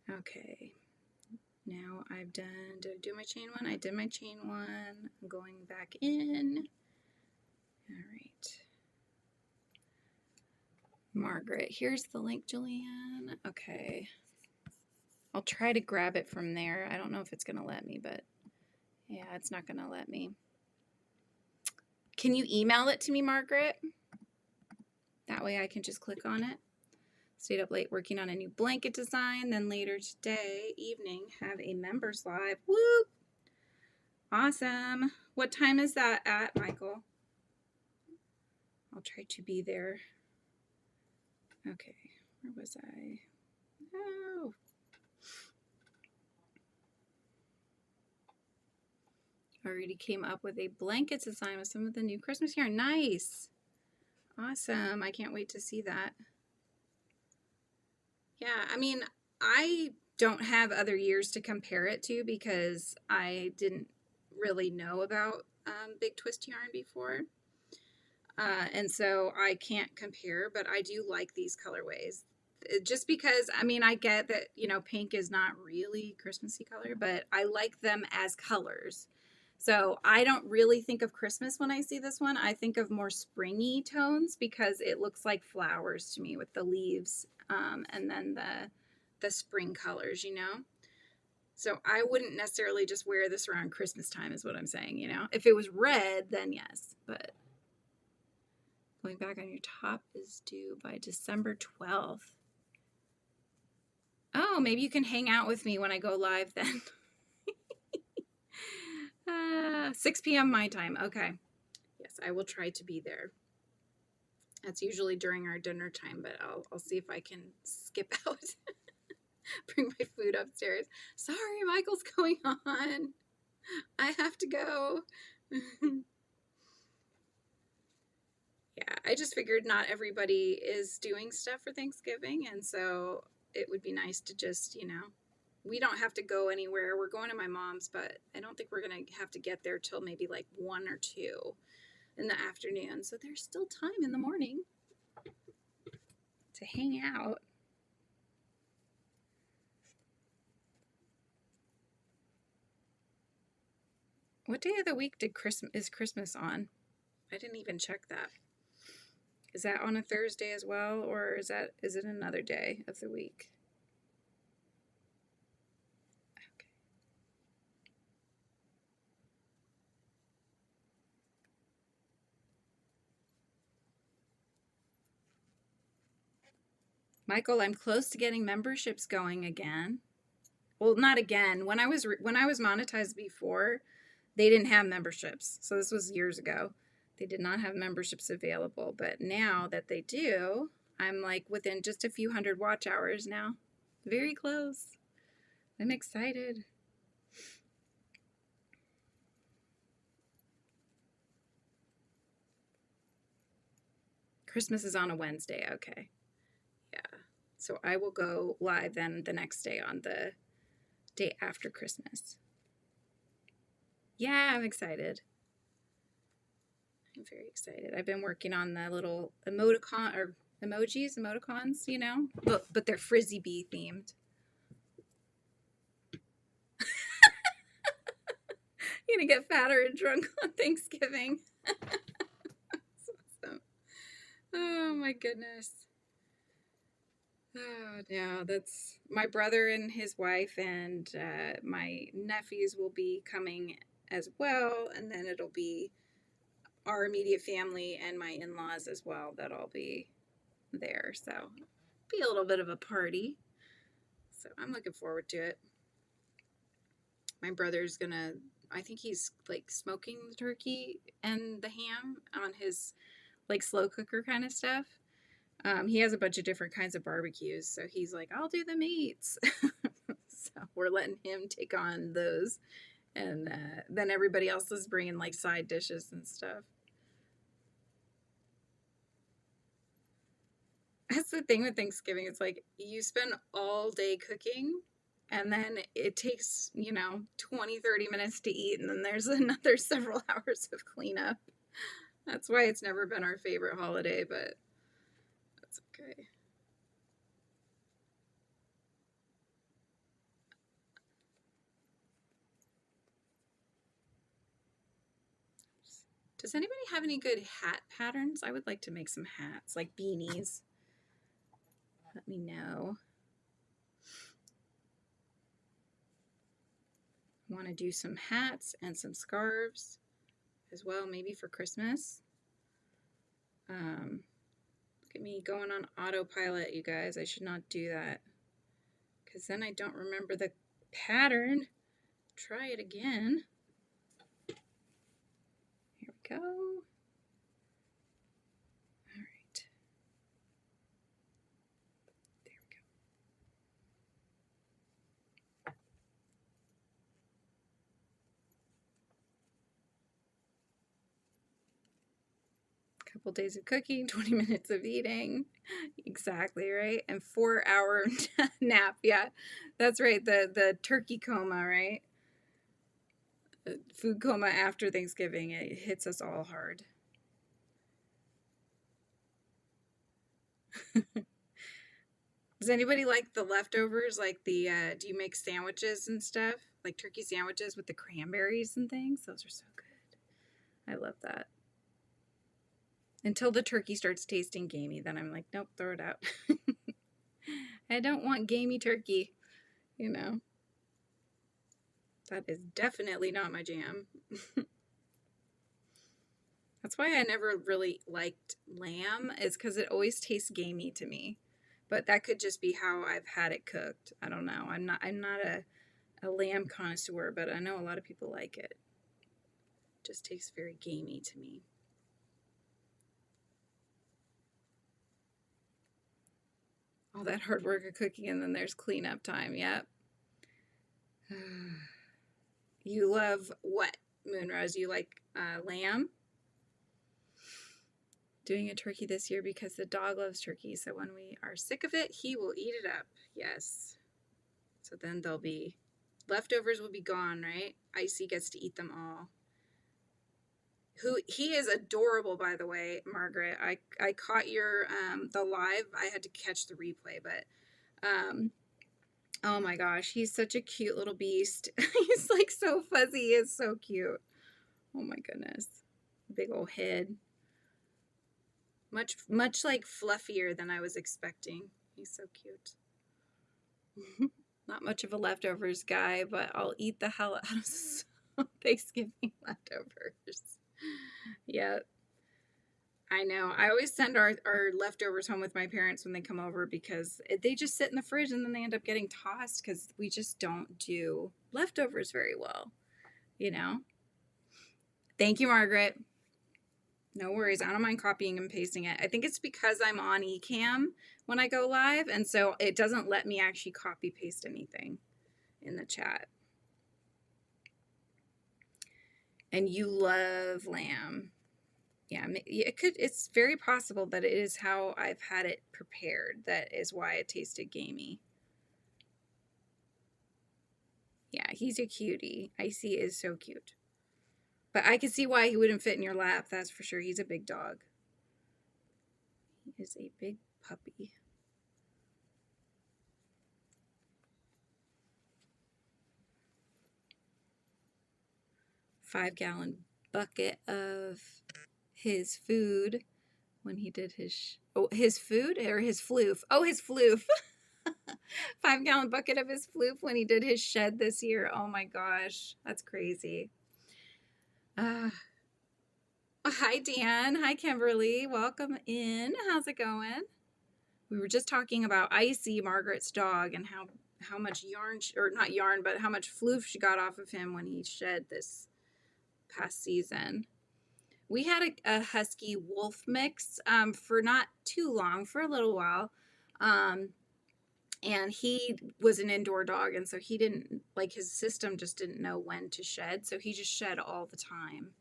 Okay. Now I've done, did I do my chain one? I did my chain one. I'm going back in. All right. Margaret, here's the link, Julianne. Okay. I'll try to grab it from there. I don't know if it's going to let me, but yeah, it's not going to let me. Can you email it to me, Margaret? That way I can just click on it. Stayed up late working on a new blanket design. Then later today evening, have a members live. Whoop! Awesome. What time is that at, Michael? I'll try to be there. Okay, where was I? Oh. Already came up with a blanket design with some of the new Christmas yarn. Nice. Awesome. I can't wait to see that. Yeah, I mean, I don't have other years to compare it to because I didn't really know about Big Twist yarn before. And so I can't compare, but I do like these colorways. Just because, I mean, I get that, you know, pink is not really Christmassy color, but I like them as colors. So I don't really think of Christmas when I see this one. I think of more springy tones because it looks like flowers to me with the leaves and then the spring colors, you know. So I wouldn't necessarily just wear this around Christmas time is what I'm saying, you know. If it was red, then yes, but going back on your top is due by December 12th. Oh, maybe you can hang out with me when I go live then. 6 p.m. my time. Okay. Yes, I will try to be there. That's usually during our dinner time, but I'll see if I can skip out. Bring my food upstairs. Sorry, Michael's going on. I have to go. Yeah, I just figured not everybody is doing stuff for Thanksgiving, and so it would be nice to just, you know, we don't have to go anywhere. We're going to my mom's, but I don't think we're going to have to get there till maybe like 1 or 2 in the afternoon. So there's still time in the morning to hang out. What day of the week is Christmas on? I didn't even check that. Is that on a Thursday as well, or is it another day of the week? Okay. Michael, I'm close to getting memberships going again. Well, not again. When I was monetized before, they didn't have memberships. So this was years ago. They did not have memberships available. But now that they do, I'm like within just a few hundred watch hours now. Very close. I'm excited. Christmas is on a Wednesday. Okay. Yeah. So I will go live then the next day on the day after Christmas. Yeah, I'm excited. I'm very excited. I've been working on the little emoticon or emojis, emoticons, you know, but they're frizzy bee themed. You're gonna get fatter and drunk on Thanksgiving. That's awesome. Oh my goodness. Oh no, that's my brother and his wife, and my nephews will be coming as well, and then it'll be our immediate family and my in-laws as well that'll be there. So be a little bit of a party. So I'm looking forward to it. My brother's gonna, I think he's like smoking the turkey and the ham on his like slow cooker kind of stuff. He has a bunch of different kinds of barbecues, so he's like, I'll do the meats. So we're letting him take on those, and then everybody else is bringing like side dishes and stuff. That's the thing with Thanksgiving. It's like you spend all day cooking, and then it takes, 20, 30 minutes to eat, and then there's another several hours of cleanup. That's why it's never been our favorite holiday, but that's okay. Does anybody have any good hat patterns? I would like to make some hats, like beanies. Let me know. I want to do some hats and some scarves as well, maybe for Christmas. Look at me going on autopilot, you guys. I should not do that, because then I don't remember the pattern. Try it again. Here we go. All right. There we go. Couple days of cooking, 20 minutes of eating. Exactly, right? And 4-hour nap. Yeah, that's right. The turkey coma, right? Food coma after Thanksgiving. It hits us all hard. Does anybody like the leftovers? Like do you make sandwiches and stuff? Like turkey sandwiches with the cranberries and things? Those are so good. I love that. Until the turkey starts tasting gamey, then I'm like, nope, throw it out. I don't want gamey turkey, you know. That is definitely not my jam. That's why I never really liked lamb, is because it always tastes gamey to me. But that could just be how I've had it cooked. I don't know. I'm not a lamb connoisseur, but I know a lot of people like it. It just tastes very gamey to me. All that hard work of cooking, and then there's cleanup time. Yep. You love what, Moonrose? You like lamb? Doing a turkey this year because the dog loves turkey. So when we are sick of it, he will eat it up. Yes. So then they'll be, leftovers will be gone, right? Icy gets to eat them all. He is adorable, by the way, Margaret. I caught your the live. I had to catch the replay, but oh my gosh, he's such a cute little beast. He's like so fuzzy. He is so cute. Oh my goodness. Big old head. Much like fluffier than I was expecting. He's so cute. Not much of a leftovers guy, but I'll eat the hell out of some Thanksgiving leftovers. Yeah, I know. I always send our leftovers home with my parents when they come over, because they just sit in the fridge and then they end up getting tossed because we just don't do leftovers very well, you know? Thank you, Margaret. No worries. I don't mind copying and pasting it. I think it's because I'm on eCam when I go live, and so it doesn't let me actually copy paste anything in the chat. And you love lamb. Yeah, it's very possible that it is how I've had it prepared. That is why it tasted gamey. Yeah, he's a cutie. Icy is so cute. But I can see why he wouldn't fit in your lap, that's for sure. He's a big dog. He is a big puppy. Five-gallon bucket of his food when he did his his food or his floof. Oh, his floof. 5-gallon bucket of his floof when he did his shed this year. Oh my gosh, that's crazy. Hi, Dan. Hi, Kimberly. Welcome in. How's it going? We were just talking about Icy, Margaret's dog, and how much yarn, or not yarn, but how much floof she got off of him when he shed this past season. We had a husky wolf mix for not too long, for a little while. And he was an indoor dog, and so he didn't, like, his system just didn't know when to shed, so he just shed all the time.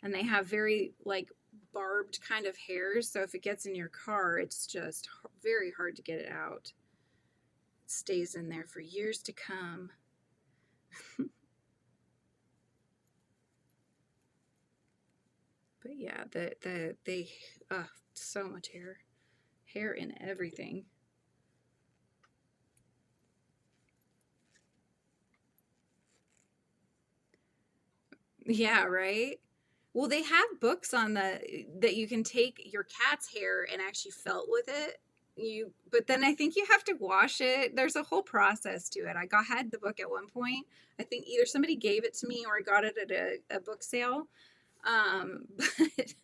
And they have very, like, barbed kind of hairs, so if it gets in your car, it's just very hard to get it out. It stays in there for years to come. But yeah, they so much hair in everything. Yeah, right. Well, they have books on that you can take your cat's hair and actually felt with it. But then I think you have to wash it. There's a whole process to it. Had the book at one point. I think either somebody gave it to me or I got it at a book sale. But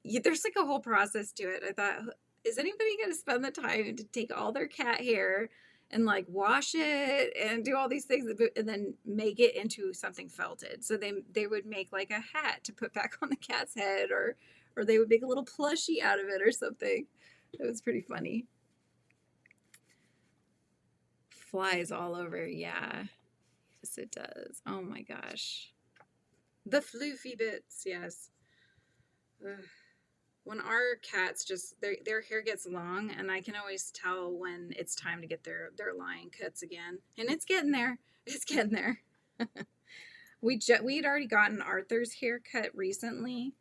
there's like a whole process to it. I thought, is anybody going to spend the time to take all their cat hair and like wash it and do all these things and then make it into something felted? So they would make like a hat to put back on the cat's head, or they would make a little plushie out of it or something. It was pretty funny. Flies all over. Yeah. Yes, it does. Oh my gosh. The floofy bits. Yes. Ugh. When our cats just their hair gets long, and I can always tell when it's time to get their line cuts again, and it's getting there. It's getting there. We'd already gotten Arthur's haircut recently,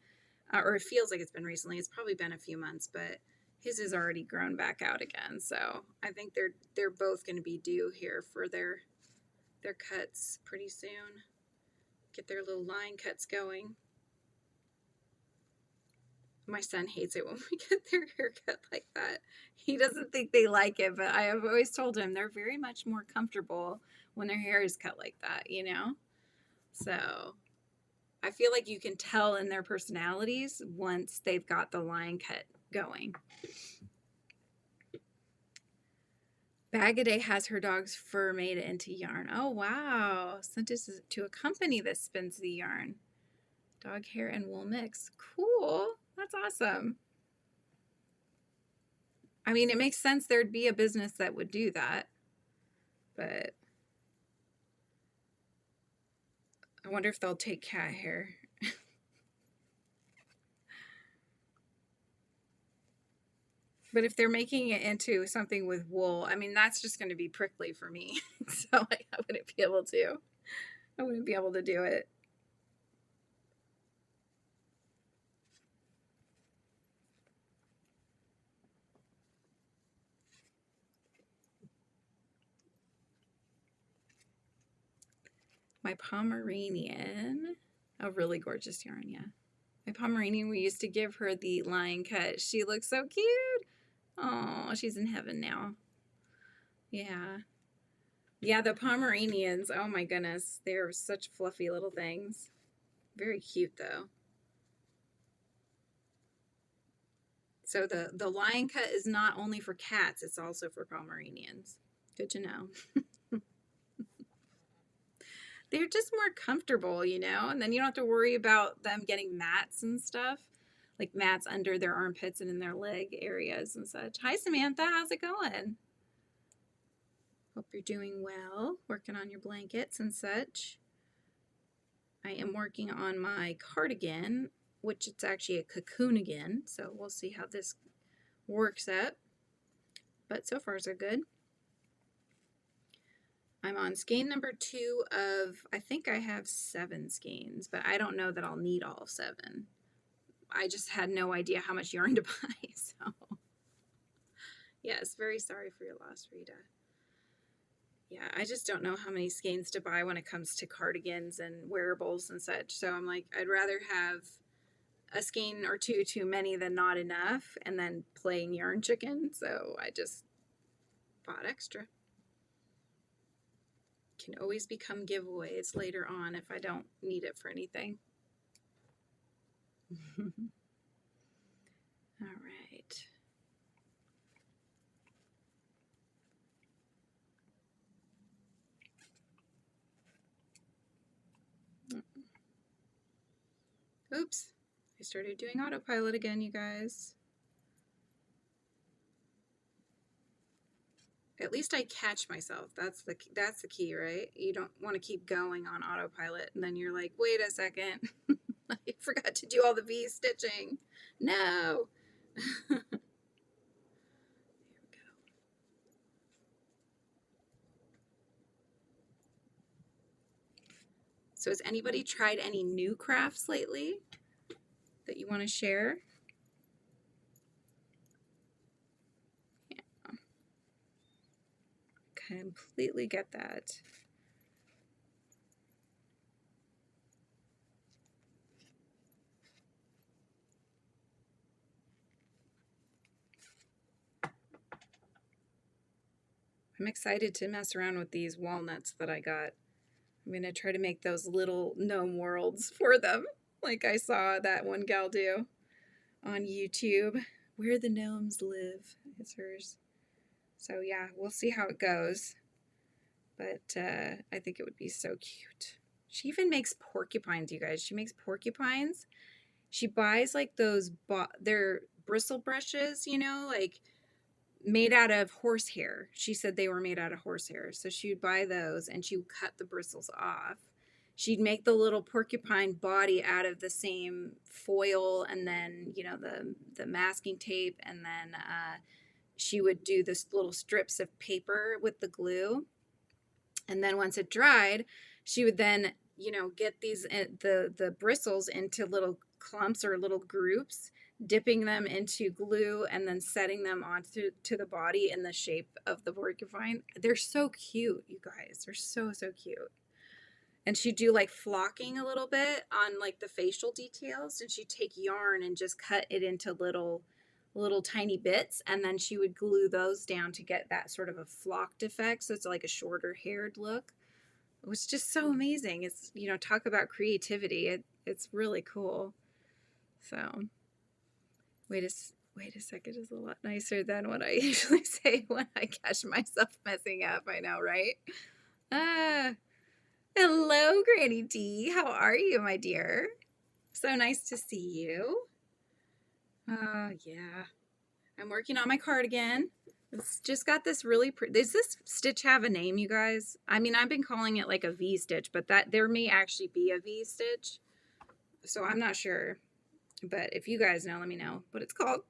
or it feels like it's been recently. It's probably been a few months, but his is already grown back out again. So I think they're both going to be due here for their cuts pretty soon. Get their little line cuts going. My son hates it when we get their haircut like that. He doesn't think they like it, but I have always told him they're very much more comfortable when their hair is cut like that, you know? So I feel like you can tell in their personalities once they've got the line cut going. Bagaday has her dog's fur made into yarn. Oh, wow. Sent this to a company that spins the yarn. Dog hair and wool mix. Cool. That's awesome. I mean, it makes sense there'd be a business that would do that, but I wonder if they'll take cat hair. But if they're making it into something with wool, I mean, that's just going to be prickly for me. So like, I wouldn't be able to. I wouldn't be able to do it. My Pomeranian, a really gorgeous yarn, yeah. My Pomeranian, we used to give her the line cut. She looks so cute. Oh, she's in heaven now. Yeah. Yeah, the Pomeranians, oh my goodness, they're such fluffy little things. Very cute, though. So the line cut is not only for cats, it's also for Pomeranians. Good to know. They're just more comfortable, you know, and then you don't have to worry about them getting mats and stuff, like mats under their armpits and in their leg areas and such. Hi, Samantha. How's it going? Hope you're doing well, working on your blankets and such. I am working on my cardigan, which it's actually a cocoon again, so we'll see how this works out. But so far so good. I'm on skein number 2 of, I think I have 7 skeins, but I don't know that I'll need all 7. I just had no idea how much yarn to buy, so Yes, very sorry for your loss, Rita. Yeah, I just don't know how many skeins to buy when it comes to cardigans and wearables and such. So I'm like, I'd rather have a skein or two too many than not enough, and then playing yarn chicken. So I just bought extra. Can always become giveaways later on if I don't need it for anything. All right. Oops. I started doing autopilot again, you guys. At least I catch myself. That's the key, right? You don't want to keep going on autopilot and then you're like, wait a second. I forgot to do all the V stitching. No. Here we go. So has anybody tried any new crafts lately that you want to share? Yeah. Completely get that. I'm excited to mess around with these walnuts that I got. I'm going to try to make those little gnome worlds for them, like I saw that one gal do on YouTube. Where the Gnomes Live is hers. So yeah, we'll see how it goes. But I think it would be so cute. She even makes porcupines, you guys. She makes porcupines. She buys like those, they're bristle brushes, you know, like made out of horsehair. She said they were made out of horsehair. So she would buy those and she would cut the bristles off. She'd make the little porcupine body out of the same foil and then, you know, the masking tape. And then she would do this little strips of paper with the glue. And then once it dried, she would then, you know, get these, the bristles into little clumps or little groups, dipping them into glue and then setting them onto the body in the shape of the porcupine. They're so cute, you guys. They're so, so cute. And she'd do like flocking a little bit on like the facial details, and she'd take yarn and just cut it into little tiny bits, and then she would glue those down to get that sort of a flocked effect, so it's like a shorter haired look. It was just so amazing. It's, you know, talk about creativity. It's really cool. So wait a second is a lot nicer than what I usually say when I catch myself messing up. I know, right? Hello, Granny D. How are you, my dear? So nice to see you. Yeah. I'm working on my cardigan. It's just got this really pretty. Does this stitch have a name, you guys? I mean, I've been calling it like a V stitch, but that there may actually be a V stitch. So I'm not sure. But if you guys know, let me know what it's called.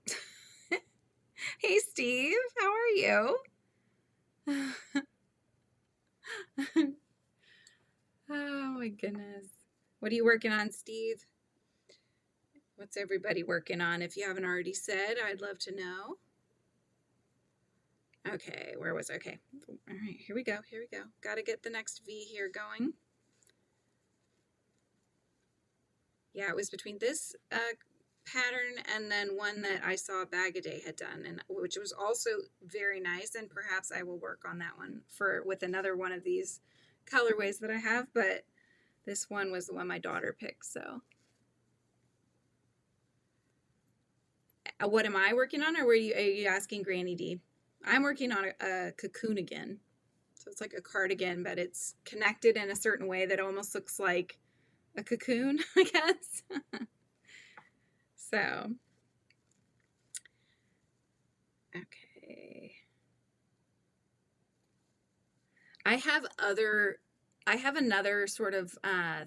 Hey, Steve. How are you? Oh, my goodness. What are you working on, Steve? What's everybody working on? If you haven't already said, I'd love to know. Okay, where was I? Okay. All right, here we go. Here we go. Got to get the next V here going. Yeah, it was between this pattern and then one that I saw Bagaday had done, and which was also very nice. And perhaps I will work on that one with another one of these colorways that I have. But this one was the one my daughter picked. So, what am I working on, or are you asking Granny D? I'm working on a cocoon again. So it's like a cardigan, but it's connected in a certain way that almost looks like a cocoon, I guess. So, okay. I have another sort of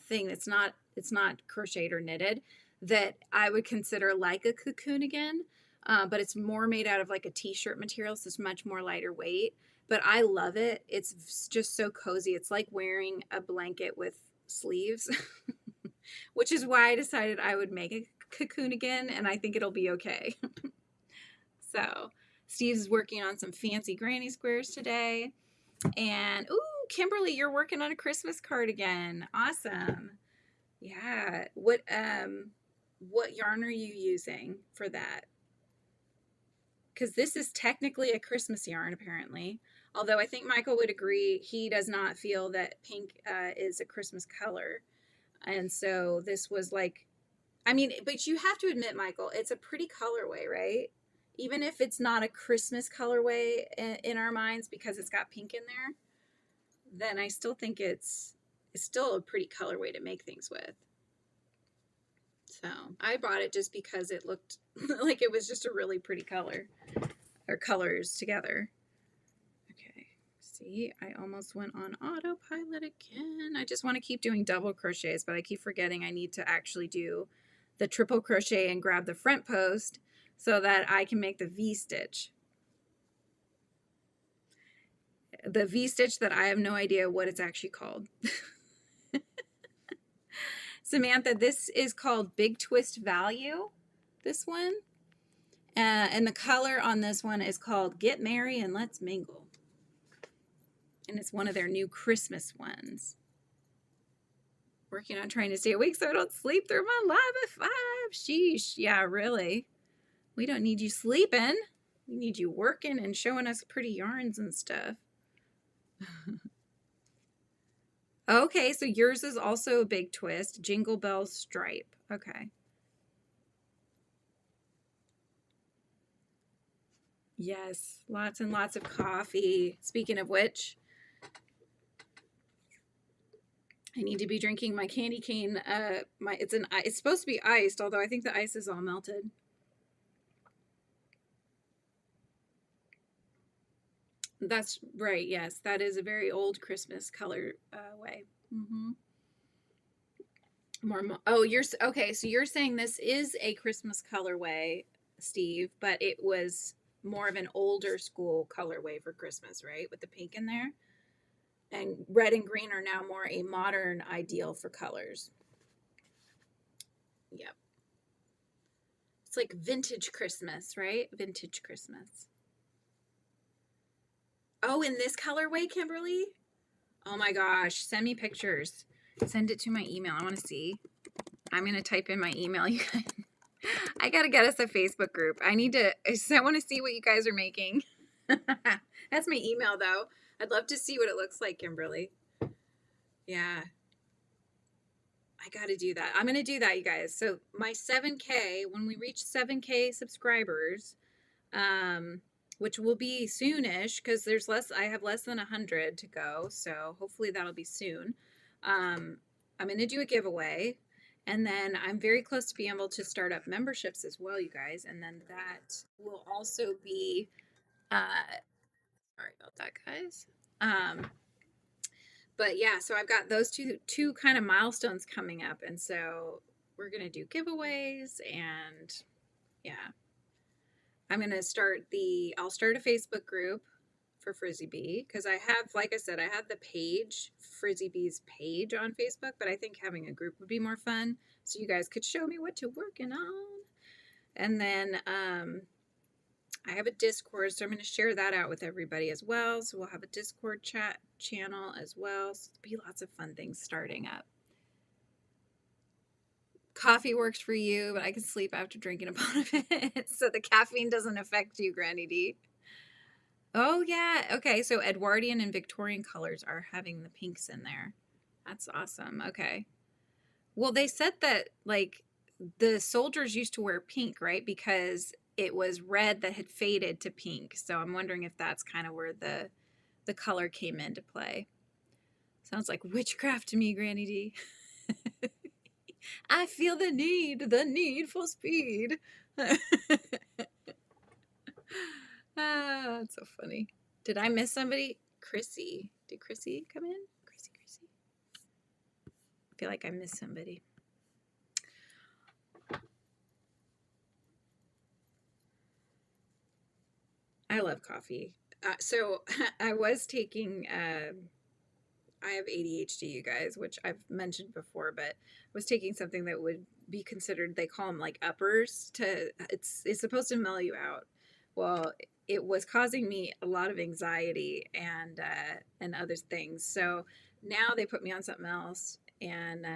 thing that's it's not crocheted or knitted that I would consider like a cocoon again, but it's more made out of like a t-shirt material, so it's much more lighter weight. But I love it. It's just so cozy. It's like wearing a blanket with sleeves, which is why I decided I would make a cocoon again, and I think it'll be okay. So Steve's working on some fancy granny squares today. And, ooh, Kimberly, you're working on a Christmas card again. Awesome. Yeah. What yarn are you using for that? Because this is technically a Christmas yarn, apparently. Although I think Michael would agree, he does not feel that pink is a Christmas color. And so this was like, I mean, but you have to admit, Michael, it's a pretty colorway, right? Even if it's not a Christmas colorway in our minds because it's got pink in there, then I still think it's still a pretty colorway to make things with. So I bought it just because it looked like it was just a really pretty color, or colors together. Okay, see, I almost went on autopilot again. I just want to keep doing double crochets, but I keep forgetting I need to actually do the triple crochet and grab the front post so that I can make the V-stitch. The V-stitch that I have no idea what it's actually called. Samantha, this is called Big Twist Value, this one. And the color on this one is called Get Merry and Let's Mingle. And it's one of their new Christmas ones. Working on trying to stay awake so I don't sleep through my live at 5. Sheesh. Yeah, really. We don't need you sleeping. We need you working and showing us pretty yarns and stuff. Okay, so yours is also a big twist. Jingle Bell Stripe. Okay. Yes, lots and lots of coffee. Speaking of which, I need to be drinking my candy cane. It's supposed to be iced, although I think the ice is all melted. That's right. Yes, that is a very old Christmas color way. Mm-hmm. Oh, okay. So you're saying this is a Christmas colorway, Steve, but it was more of an older school colorway for Christmas, right? With the pink in there. And red and green are now more a modern ideal for colors. Yep. It's like vintage Christmas, right? Vintage Christmas. Oh, in this colorway, Kimberly? Oh my gosh. Send me pictures. Send it to my email. I want to see. I'm going to type in my email. You guys. I got to get us a Facebook group. I want to see what you guys are making. That's my email, though. I'd love to see what it looks like, Kimberly. Yeah. I got to do that. I'm going to do that, you guys. So my 7K, when we reach 7K subscribers, which will be soonish because I have less than 100 to go. So hopefully that'll be soon. I'm going to do a giveaway. And then I'm very close to being able to start up memberships as well, you guys. And then that will also be, sorry about that, guys. But yeah, so I've got those two kind of milestones coming up. And so we're going to do giveaways and yeah. I'll start a Facebook group for Frizzy Bee because like I said, I have the page, Frizzy Bee's page on Facebook, but I think having a group would be more fun so you guys could show me what you're working on. And then I have a Discord, so I'm going to share that out with everybody as well. So we'll have a Discord chat channel as well. So there'll be lots of fun things starting up. Coffee works for you, but I can sleep after drinking a pot of it. So the caffeine doesn't affect you, Granny D. Oh, yeah. Okay, so Edwardian and Victorian colors are having the pinks in there. That's awesome. Okay. Well, they said that, like, the soldiers used to wear pink, right? Because it was red that had faded to pink. So I'm wondering if that's kind of where the color came into play. Sounds like witchcraft to me, Granny D. I feel the need for speed. That's so funny. Did I miss somebody? Chrissy. Did Chrissy come in? Chrissy. I feel like I missed somebody. I love coffee. So I was taking, I have ADHD, you guys, which I've mentioned before, but I was taking something that would be considered, they call them like uppers it's supposed to mellow you out. Well, it was causing me a lot of anxiety and other things. So now they put me on something else, and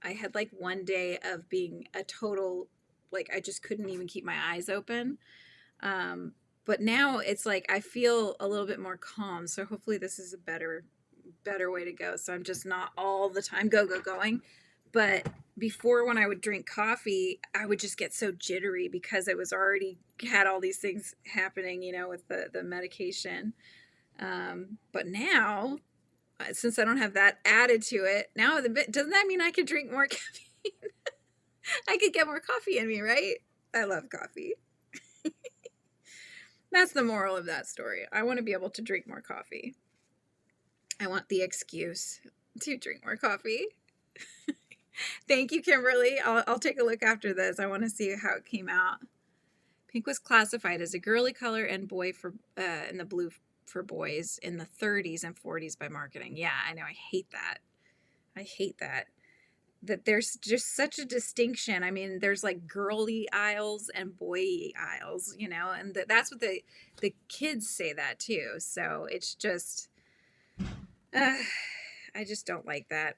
I had like one day of being a total, like I just couldn't even keep my eyes open. But now it's like I feel a little bit more calm. So hopefully this is a better way to go. So I'm just not all the time going. But before, when I would drink coffee, I would just get so jittery because it was already had all these things happening, with the medication. But now, since I don't have that added to it, now doesn't that mean I could drink more caffeine? I could get more coffee in me, right? I love coffee. That's the moral of that story. I want to be able to drink more coffee. I want the excuse to drink more coffee. Thank you, Kimberly. I'll take a look after this. I want to see how it came out. Pink was classified as a girly color and boy for and the blue for boys in the 30s and 40s by marketing. Yeah, I know. I hate that. I hate that. That there's just such a distinction. I mean, there's like girly aisles and boy aisles, and that's what the kids say that too. So it's just, I just don't like that.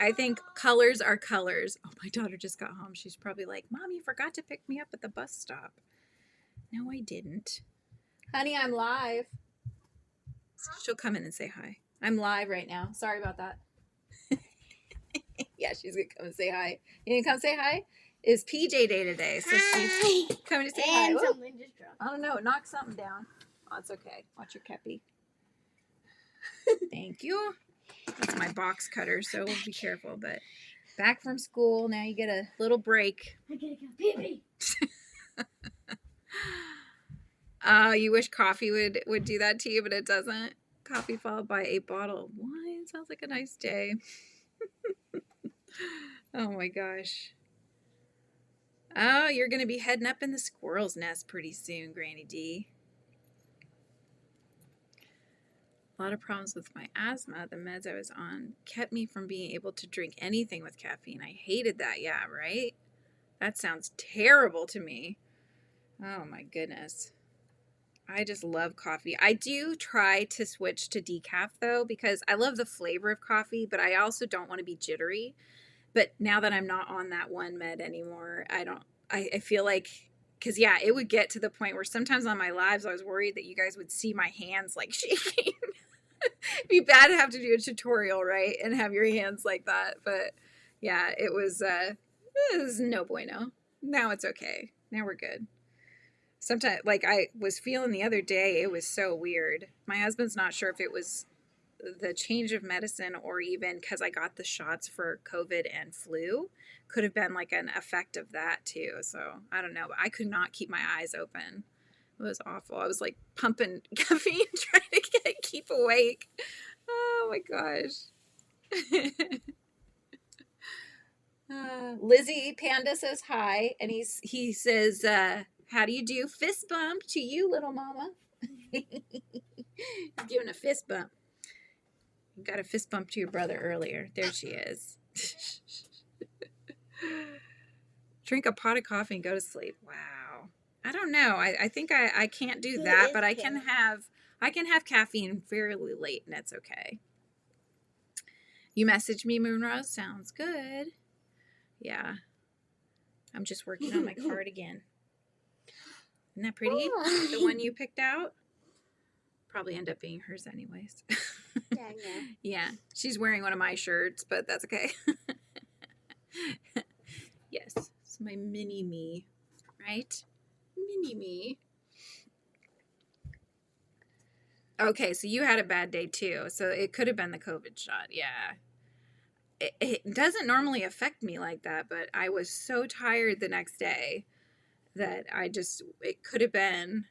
I think colors are colors. Oh, my daughter just got home. She's probably like, Mom, you forgot to pick me up at the bus stop. No, I didn't. Honey, I'm live. She'll come in and say hi. I'm live right now. Sorry about that. Yeah, she's going to come and say hi. You going to come say hi? It's PJ day today, so she's coming to say hi.
And something just dropped.
I don't know. Knock something down. Oh, it's okay. Watch your Kepi. Thank you. That's my box cutter, so we'll be careful. But back from school, now you get a little break.
I gotta go pee-pee.
You wish coffee would do that to you, but it doesn't. Coffee followed by a bottle of wine. Sounds like a nice day. Oh my gosh. Oh, you're going to be heading up in the squirrel's nest pretty soon, Granny D. A lot of problems with my asthma. The meds I was on kept me from being able to drink anything with caffeine. I hated that. Yeah, right? That sounds terrible to me. Oh my goodness. I just love coffee. I do try to switch to decaf though, because I love the flavor of coffee, but I also don't want to be jittery. But now that I'm not on that one med anymore, I feel like, because yeah, it would get to the point where sometimes on my lives, I was worried that you guys would see my hands like shaking. It'd be bad to have to do a tutorial, right? And have your hands like that. But yeah, it was no bueno. Now it's okay. Now we're good. Sometimes, like I was feeling the other day, it was so weird. My husband's not sure if it was the change of medicine or even because I got the shots for COVID and flu. Could have been like an effect of that too. So I don't know, but I could not keep my eyes open. It was awful. I was like pumping caffeine trying to keep awake. Oh my gosh. Lizzie Panda says hi, and he says, how do you do? Fist bump to you, little mama. Giving a fist bump. You got a fist bump to your brother earlier. There she is. Drink a pot of coffee and go to sleep. Wow. I don't know. I think I can't do that, but I can have caffeine fairly late, and it's okay. You messaged me, Moonrose. Sounds good. Yeah. I'm just working on my cardigan. Isn't that pretty? The one you picked out? Probably end up being hers anyways.
Yeah.
Yeah. She's wearing one of my shirts, but that's okay. Yes. It's my mini me. Right? Mini me. Okay, so you had a bad day too. So it could have been the COVID shot. Yeah. It doesn't normally affect me like that, but I was so tired the next day that it could have been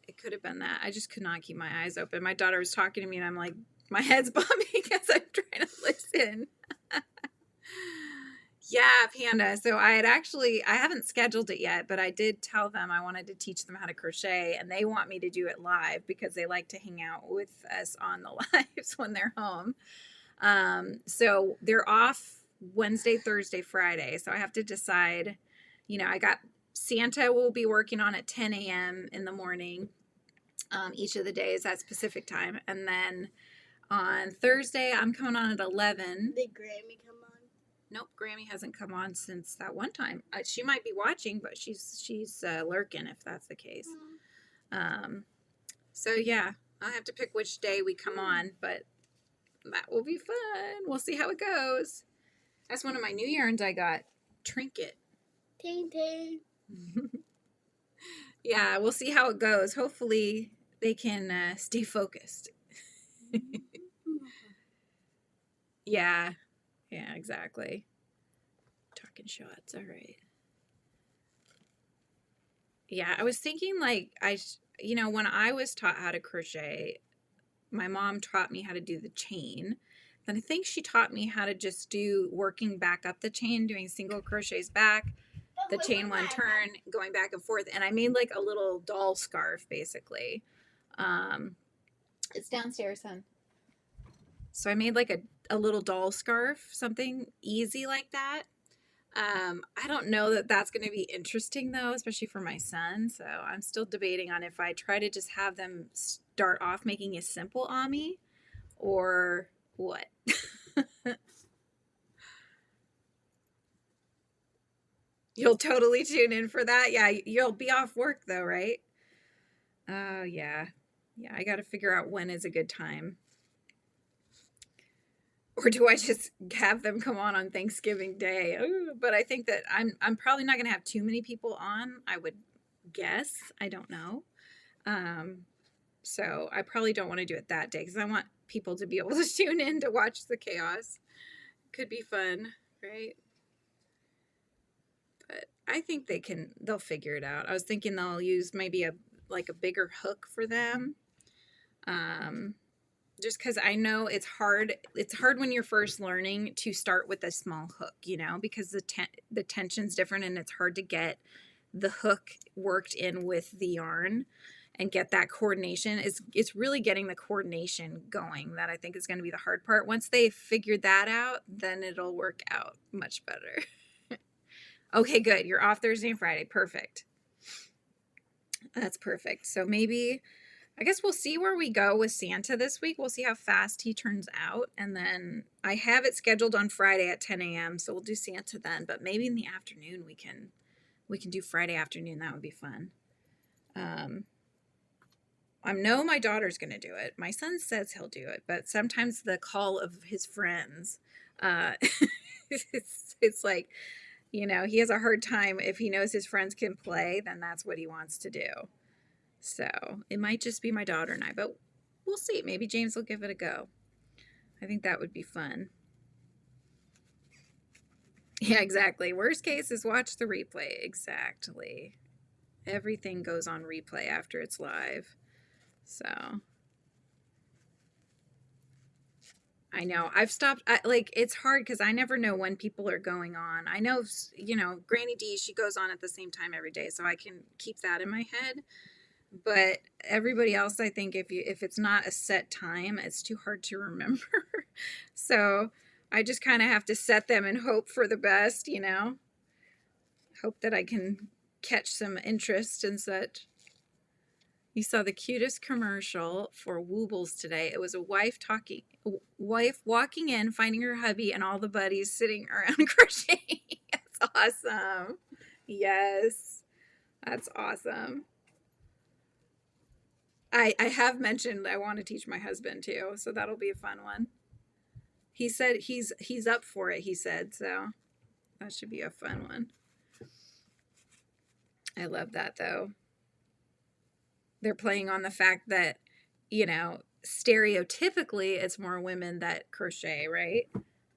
that. I just could not keep my eyes open. My daughter was talking to me and I'm like, my head's bumping as I'm trying to listen. Yeah, Panda. So I haven't scheduled it yet, but I did tell them I wanted to teach them how to crochet, and they want me to do it live because they like to hang out with us on the lives when they're home. So they're off Wednesday, Thursday, Friday. So I have to decide, I got Santa will be working on at 10 a.m. in the morning. each of the days at specific time. And then on Thursday, I'm coming on at 11.
Did Grammy come on?
Nope, Grammy hasn't come on since that one time. She might be watching, but she's lurking if that's the case. So yeah, I'll have to pick which day we come on, but that will be fun. We'll see how it goes. That's one of my new yarns I got. Trinket.
Ting ting.
Yeah, we'll see how it goes. Hopefully they can stay focused. Yeah, exactly. Talking shots, all right. Yeah, I was thinking like when I was taught how to crochet, my mom taught me how to do the chain. Then I think she taught me how to just do working back up the chain, doing single crochets back, the chain one turn, going back and forth. And I made like a little doll scarf basically. It's downstairs, son. So I made like a little doll scarf, something easy like that. I don't know that that's going to be interesting though, especially for my son. So I'm still debating on if I try to just have them start off making a simple ami or what. You'll totally tune in for that. Yeah, you'll be off work though, right? Yeah. Yeah, I got to figure out when is a good time. Or do I just have them come on Thanksgiving Day? Ooh, but I think that I'm probably not going to have too many people on, I would guess. I don't know. So I probably don't want to do it that day because I want people to be able to tune in to watch the chaos. Could be fun, right? But I think they'll figure it out. I was thinking they'll use maybe a bigger hook for them. Just because I know it's hard when you're first learning to start with a small hook, because the tension's different and it's hard to get the hook worked in with the yarn and get that coordination. It's really getting the coordination going that I think is going to be the hard part. Once they figure that out, then it'll work out much better. Okay, good. You're off Thursday and Friday. Perfect. That's perfect. So maybe, I guess we'll see where we go with Santa this week. We'll see how fast he turns out. And then I have it scheduled on Friday at 10 a.m. So we'll do Santa then. But maybe in the afternoon we can do Friday afternoon. That would be fun. I know my daughter's going to do it. My son says he'll do it. But sometimes the call of his friends, it's like, he has a hard time. If he knows his friends can play, then that's what he wants to do. So it might just be my daughter and I, but we'll see. Maybe James will give it a go. I think that would be fun. Yeah, exactly. Worst case is watch the replay. Exactly. Everything goes on replay after it's live. So I know I've stopped. It's hard because I never know when people are going on. I know, Granny D, she goes on at the same time every day, so I can keep that in my head. But everybody else, I think if it's not a set time, it's too hard to remember. So I just kind of have to set them and hope for the best, hope that I can catch some interest and such. You saw the cutest commercial for Woobles today. It was a wife walking in, finding her hubby and all the buddies sitting around crocheting. That's awesome. Yes, that's awesome. I have mentioned I want to teach my husband too, so that'll be a fun one. He said he's up for it, he said, so that should be a fun one. I love that though. They're playing on the fact that, stereotypically it's more women that crochet, right?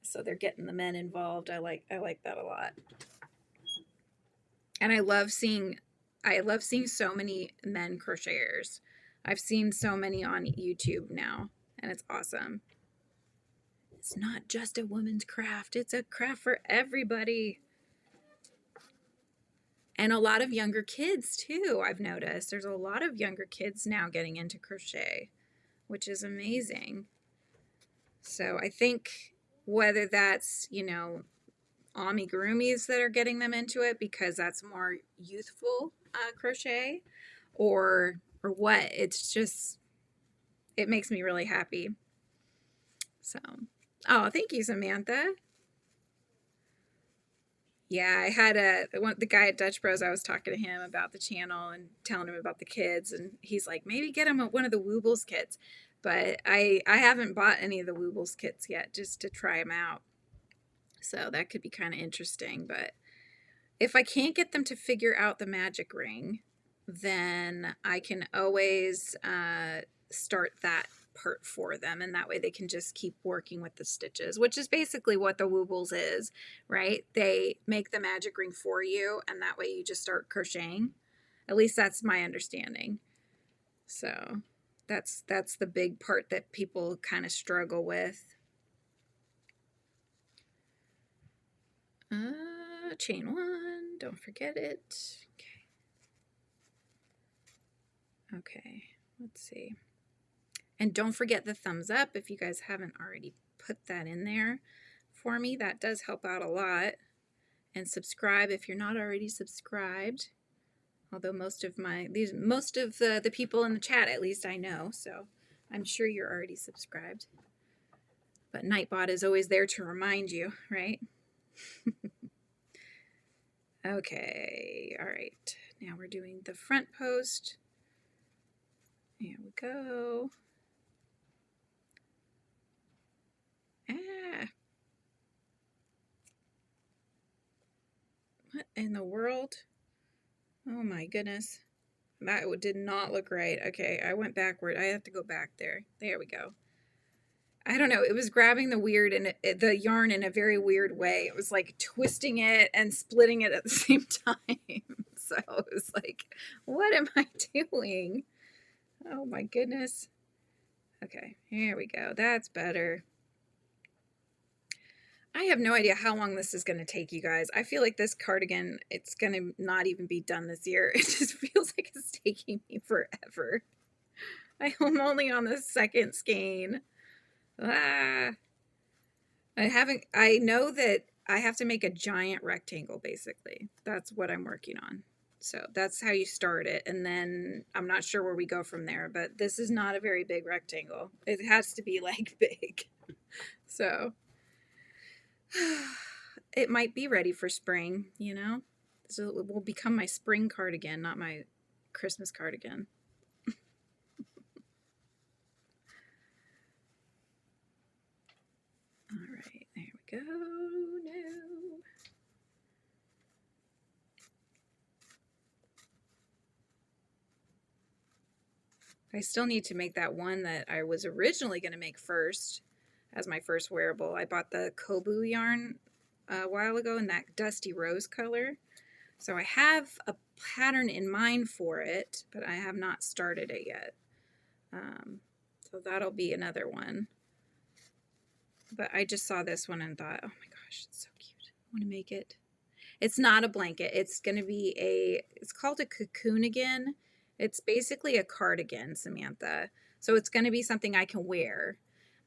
So they're getting the men involved. I like that a lot. And I love seeing so many men crocheters. I've seen so many on YouTube now, and it's awesome. It's not just a woman's craft. It's a craft for everybody. And a lot of younger kids, too, I've noticed. There's a lot of younger kids now getting into crochet, which is amazing. So I think whether that's, amigurumis that are getting them into it because that's more youthful crochet, or or what. It's just, it makes me really happy. So, oh, thank you, Samantha. Yeah, I had the guy at Dutch Bros. I was talking to him about the channel and telling him about the kids, and he's like, maybe get him one of the Woobles kits. But I haven't bought any of the Woobles kits yet, just to try them out. So that could be kind of interesting. But if I can't get them to figure out the magic ring, then I can always start that part for them, and that way they can just keep working with the stitches, which is basically what the Woobles is, right? They make the magic ring for you, and that way you just start crocheting. At least that's my understanding. So that's the big part that people kind of struggle with. Chain one, don't forget it. Okay, let's see. And don't forget the thumbs up if you guys haven't already put that in there for me. That does help out a lot. And subscribe if you're not already subscribed. Although most of the people in the chat, at least I know, so I'm sure you're already subscribed. But Nightbot is always there to remind you, right? Okay, all right. Now we're doing the front post. Here we go. Ah. What in the world? Oh my goodness. That did not look right. Okay, I went backward. I have to go back there. There we go. I don't know. It was grabbing the yarn in a very weird way. It was like twisting it and splitting it at the same time. So it was like, what am I doing? Oh my goodness. Okay, here we go. That's better. I have no idea how long this is going to take, you guys. I feel like this cardigan, it's going to not even be done this year. It just feels like it's taking me forever. I'm only on the second skein. I know that I have to make a giant rectangle, basically. That's what I'm working on. So that's how you start it. And then I'm not sure where we go from there, but this is not a very big rectangle. It has to be like big. So it might be ready for spring, you know? So it will become my spring cardigan, not my Christmas cardigan. All right, there we go. No. I still need to make that one that I was originally going to make first as my first wearable. I bought the Kobu yarn a while ago in that dusty rose color. So I have a pattern in mind for it, but I have not started it yet. So that'll be another one. But I just saw this one and thought, oh my gosh, it's so cute. I want to make it. It's not a blanket. It's going to be it's called a cocoonigan. It's basically a cardigan, Samantha. So it's going to be something I can wear.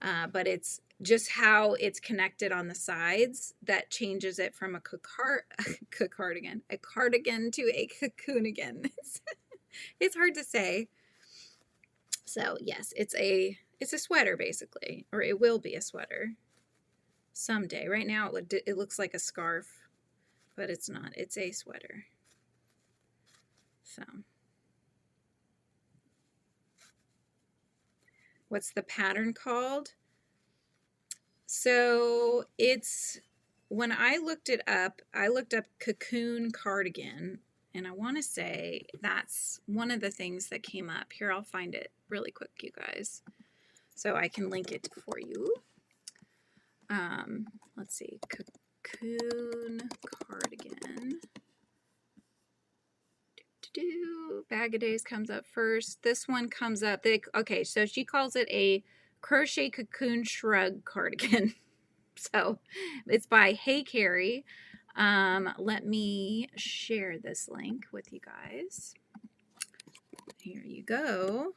But it's just how it's connected on the sides that changes it from a cardigan to a cocoonigan. It's hard to say. So yes, it's a sweater basically, or it will be a sweater someday. Right now it looks like a scarf, but it's not. It's a sweater. So what's the pattern called? So it's, when I looked it up, I looked up cocoon cardigan, and I want to say that's one of the things that came up. Here, I'll find it really quick, you guys, so I can link it for you. Let's see, cocoon cardigan. Bag of Days comes up first. This one comes up. Okay, so she calls it a crochet cocoon shrug cardigan. So it's by Hey Carrie. Let me share this link with you guys. Here you go.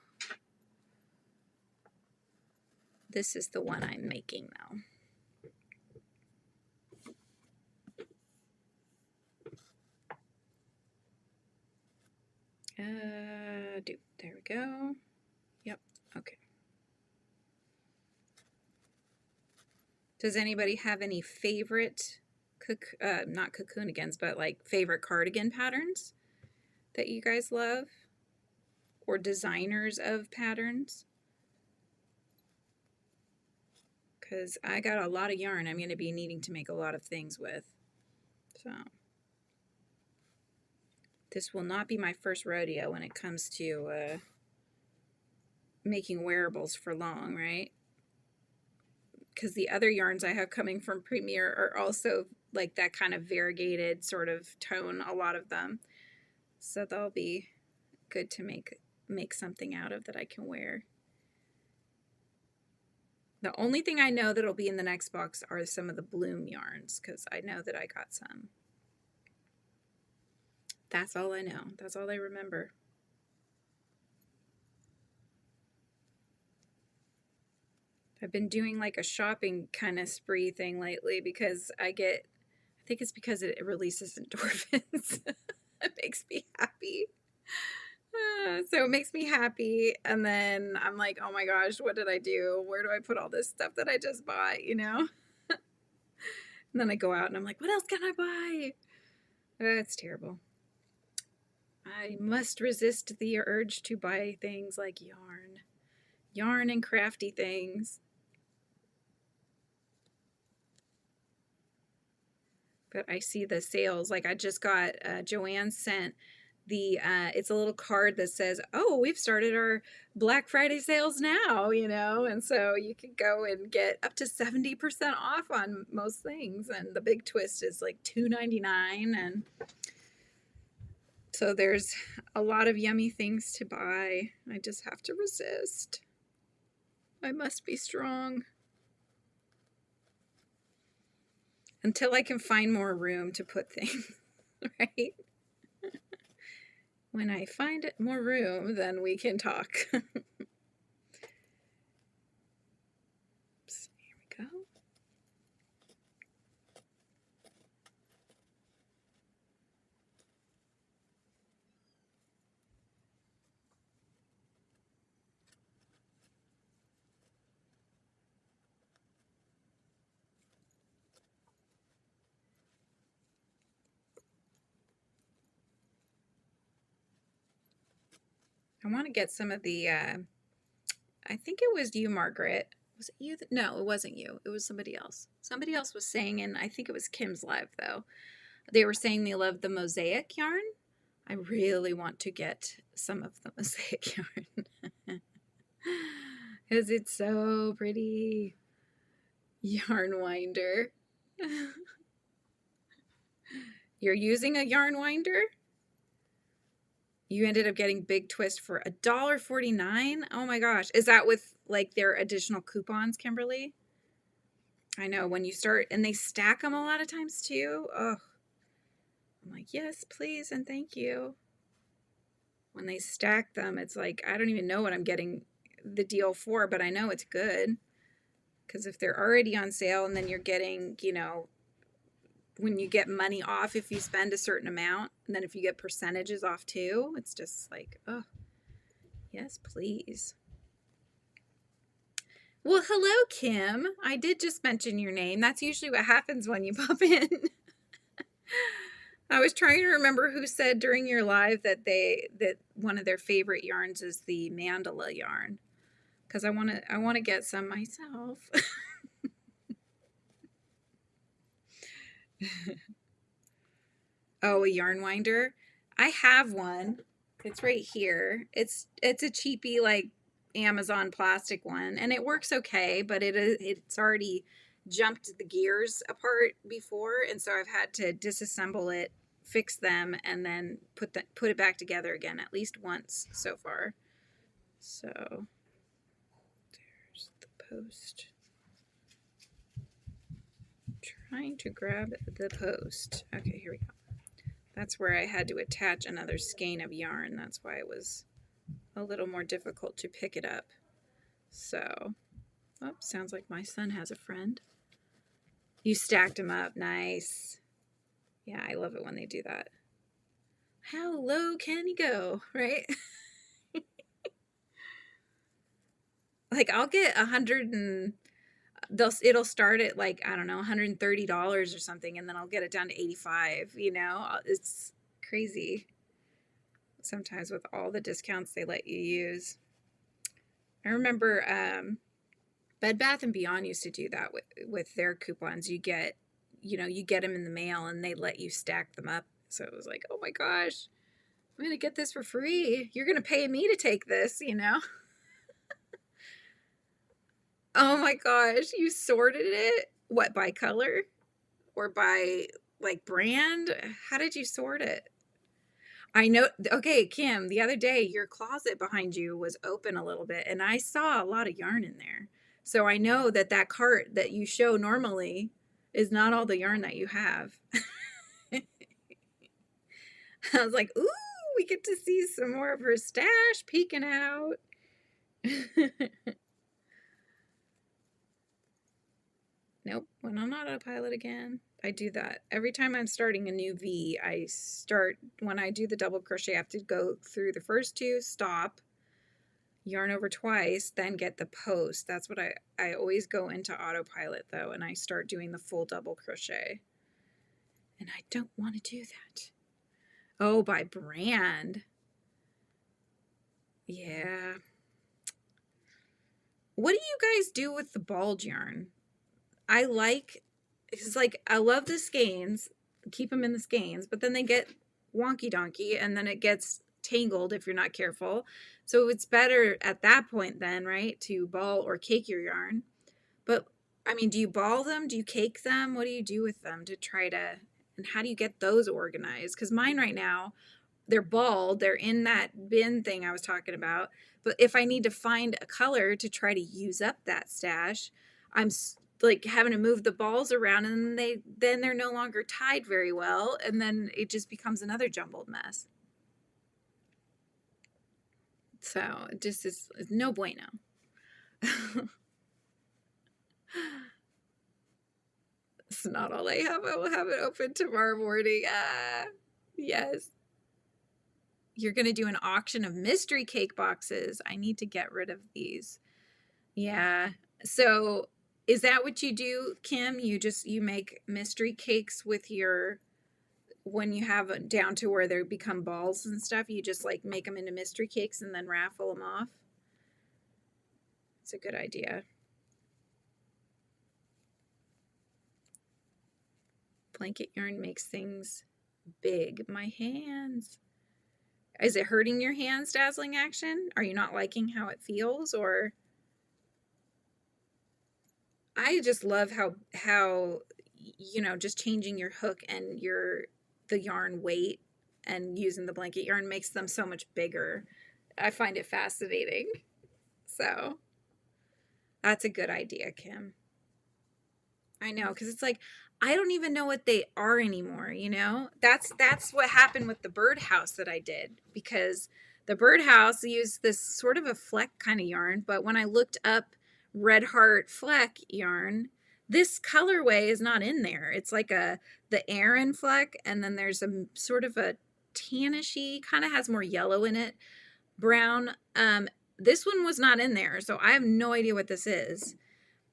This is the one I'm making though. There we go. Yep. Okay. Does anybody have any favorite not cocoonigans, but like favorite cardigan patterns that you guys love? Or designers of patterns? Because I got a lot of yarn I'm going to be needing to make a lot of things with. So this will not be my first rodeo when it comes to making wearables for long, right? Because the other yarns I have coming from Premier are also like that kind of variegated sort of tone, a lot of them. So they'll be good to make something out of that I can wear. The only thing I know that'll be in the next box are some of the bloom yarns, because I know that I got some. That's all I know. That's all I remember. I've been doing like a shopping kind of spree thing lately because I think it's because it releases endorphins. It makes me happy. So it makes me happy, and then I'm like, oh my gosh, what did I do? Where do I put all this stuff that I just bought, you know? And then I go out and I'm like, what else can I buy? It's terrible. I must resist the urge to buy things like yarn and crafty things. But I see the sales. Like I just got, Joanne sent the, it's a little card that says, oh, we've started our Black Friday sales now, you know, and so you can go and get up to 70% off on most things. And the big twist is like $2.99. And so there's a lot of yummy things to buy. I just have to resist. I must be strong. Until I can find more room to put things, right? When I find more room, then we can talk. Oops, here we go. I want to get some of the, I think it was you, Margaret. Was it you? No, it wasn't you. It was somebody else. Somebody else was saying, and I think it was Kim's live though. They were saying they love the mosaic yarn. I really want to get some of the mosaic yarn because it's so pretty. Yarn winder. You're using a yarn winder? You ended up getting Big Twist for $1.49. Oh my gosh. Is that with like their additional coupons, Kimberly? I know when you start, and they stack them a lot of times too. Oh, I'm like, yes, please, and thank you. When they stack them, it's like, I don't even know what I'm getting the deal for, but I know it's good. Because if they're already on sale and then you're getting, you know, when you get money off if you spend a certain amount, and then if you get percentages off too, it's just like, oh, yes, please. Well, hello, Kim. I did just mention your name. That's usually what happens when you pop in. I was trying to remember who said during your live that one of their favorite yarns is the mandala yarn, because I want to get some myself. Oh, a yarn winder. I have one. It's right here. It's a cheapy like Amazon plastic one, and it works okay, but it's already jumped the gears apart before, and so I've had to disassemble it, fix them, and then put it back together again at least once so far. So there's the post. Trying to grab the post. Okay, here we go. That's where I had to attach another skein of yarn. That's why it was a little more difficult to pick it up. So, oh, sounds like my son has a friend. You stacked them up. Nice. Yeah, I love it when they do that. How low can you go, right? Like I'll get 100 and it'll start at like, I don't know, $130 or something, and then I'll get it down to 85, you know? It's crazy sometimes with all the discounts they let you use. I remember Bed Bath and Beyond used to do that with their coupons. You get them in the mail and they let you stack them up. So it was like, oh my gosh, I'm going to get this for free. You're going to pay me to take this, you know? Oh my gosh, you sorted it? What, by color or by like brand? How did you sort it? I know. Okay, Kim, the other day your closet behind you was open a little bit and I saw a lot of yarn in there. So I know that that cart that you show normally is not all the yarn that you have. I was like, ooh, we get to see some more of her stash peeking out. Nope, went on autopilot again. I do that. Every time I'm starting a new V, when I do the double crochet, I have to go through the first two, stop, yarn over twice, then get the post. That's what I always go into autopilot though, and I start doing the full double crochet. And I don't want to do that. Oh, by brand. Yeah. What do you guys do with the bulge yarn? It's like, I love the skeins, keep them in the skeins, but then they get wonky donkey and then it gets tangled if you're not careful. So it's better at that point then, right, to ball or cake your yarn. But I mean, do you ball them? Do you cake them? What do you do with them to try to, and how do you get those organized? Because mine right now, they're balled, they're in that bin thing I was talking about. But if I need to find a color to try to use up that stash, I'm like having to move the balls around and they're no longer tied very well, and then it just becomes another jumbled mess. So it just is no bueno. It's not all I have. I will have it open tomorrow morning. Yes. You're going to do an auction of mystery cake boxes. I need to get rid of these. Yeah. So is that what you do, Kim? You make mystery cakes with when you have it down to where they become balls and stuff, you just like make them into mystery cakes and then raffle them off? It's a good idea. Blanket yarn makes things big. My hands. Is it hurting your hands, Dazzling Action? Are you not liking how it feels? Or I just love how just changing your hook and the yarn weight and using the blanket yarn makes them so much bigger. I find it fascinating. So that's a good idea, Kim. I know, because it's like I don't even know what they are anymore, you know? That's what happened with the birdhouse that I did, because the birdhouse used this sort of a fleck kind of yarn, but when I looked up Red Heart fleck yarn, this colorway is not in there. It's like the Aran fleck, and then there's a sort of a tannishy, kind of has more yellow in it, brown. This one was not in there, so I have no idea what this is.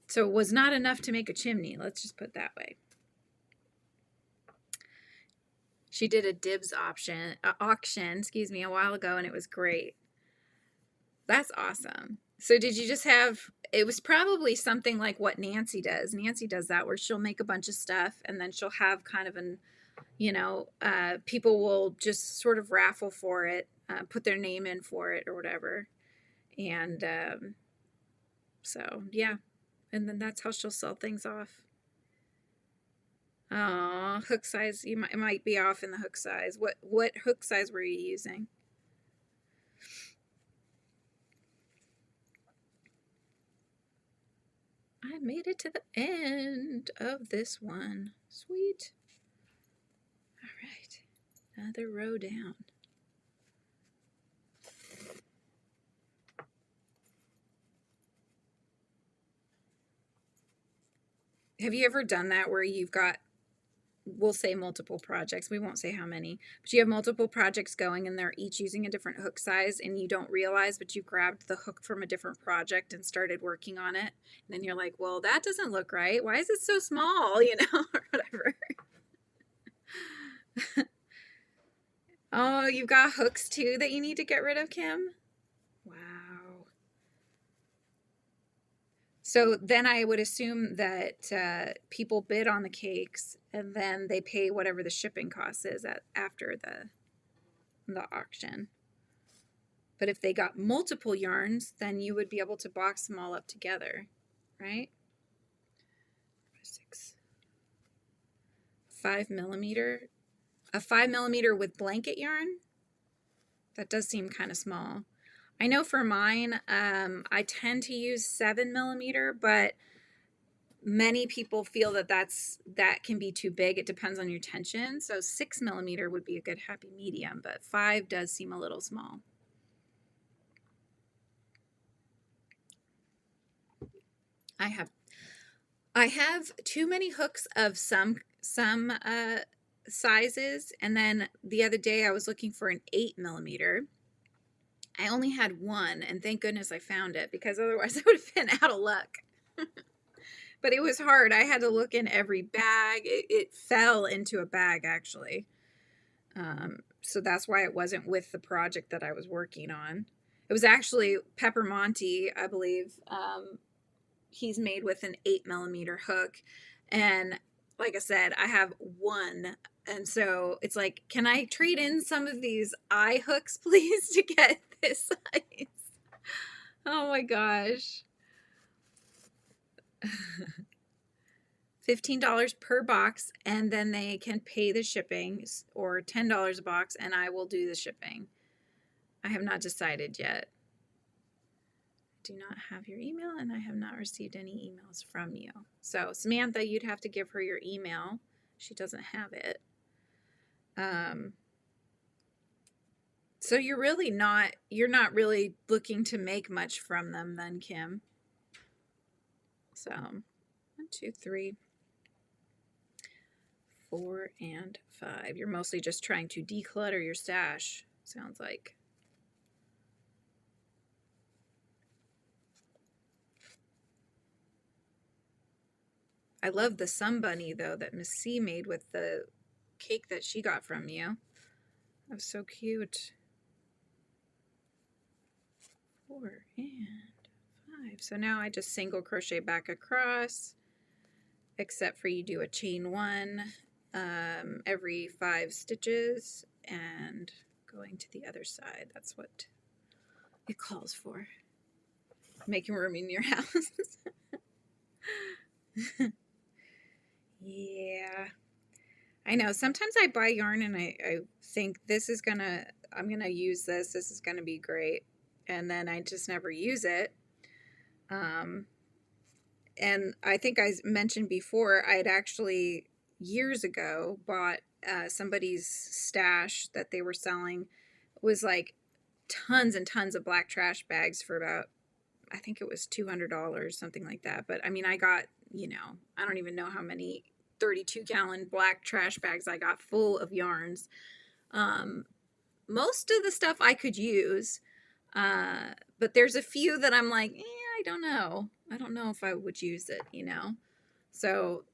So it was not enough to make a chimney. Let's just put it that way. She did a dibs auction, a while ago, and it was great. That's awesome. So did you just have, it was probably something like what Nancy does. Nancy does that where she'll make a bunch of stuff and then she'll have kind of people will just sort of raffle for it, put their name in for it or whatever. And so, yeah. And then that's how she'll sell things off. Oh, hook size. It might be off in the hook size. What hook size were you using? I made it to the end of this one. Sweet. All right. Another row down. Have you ever done that where you've got we'll say multiple projects. We won't say how many, but you have multiple projects going and they're each using a different hook size and you don't realize, but you grabbed the hook from a different project and started working on it. And then you're like, well, that doesn't look right. Why is it so small? You know, or whatever. Oh, you've got hooks too that you need to get rid of, Kim? Wow. So then I would assume that people bid on the cakes and then they pay whatever the shipping cost is after the auction. But if they got multiple yarns, then you would be able to box them all up together, right? 5mm. A 5mm with blanket yarn? That does seem kind of small. I know for mine, I tend to use 7mm, but many people feel that can be too big. It depends on your tension. So 6mm would be a good happy medium, but 5 does seem a little small. I have too many hooks of some sizes, and then the other day I was looking for an 8mm. I only had one, and thank goodness I found it, because otherwise I would have been out of luck. But it was hard. I had to look in every bag. It fell into a bag, actually. So that's why it wasn't with the project that I was working on. It was actually Peppermonte, I believe. He's made with an 8mm hook. And like I said, I have one. And so it's like, can I trade in some of these eye hooks, please, to get this size? Oh my gosh. $15 per box, and then they can pay the shipping, or $10 a box, and I will do the shipping. I have not decided yet. I do not have your email, and I have not received any emails from you. So Samantha, you'd have to give her your email. She doesn't have it. So you're not really looking to make much from them then, Kim. So 1, 2, 3, 4, and 5. You're mostly just trying to declutter your stash, sounds like. I love the sun bunny, though, that Miss C made with the cake that she got from you. That was so cute. 4 and 5. So now I just single crochet back across, except for you do a chain 1 every 5 stitches and going to the other side. That's what it calls for. Making room in your house. Yeah. I know. Sometimes I buy yarn and I think I'm gonna use this. This is gonna be great. And then I just never use it. And I think I mentioned before, I had actually years ago bought somebody's stash that they were selling. It was like tons and tons of black trash bags for about, I think it was $200, something like that. But I mean, I got, I don't even know how many 32-gallon black trash bags I got full of yarns. Most of the stuff I could use, but there's a few that I'm like, I don't know. I don't know if I would use it, So,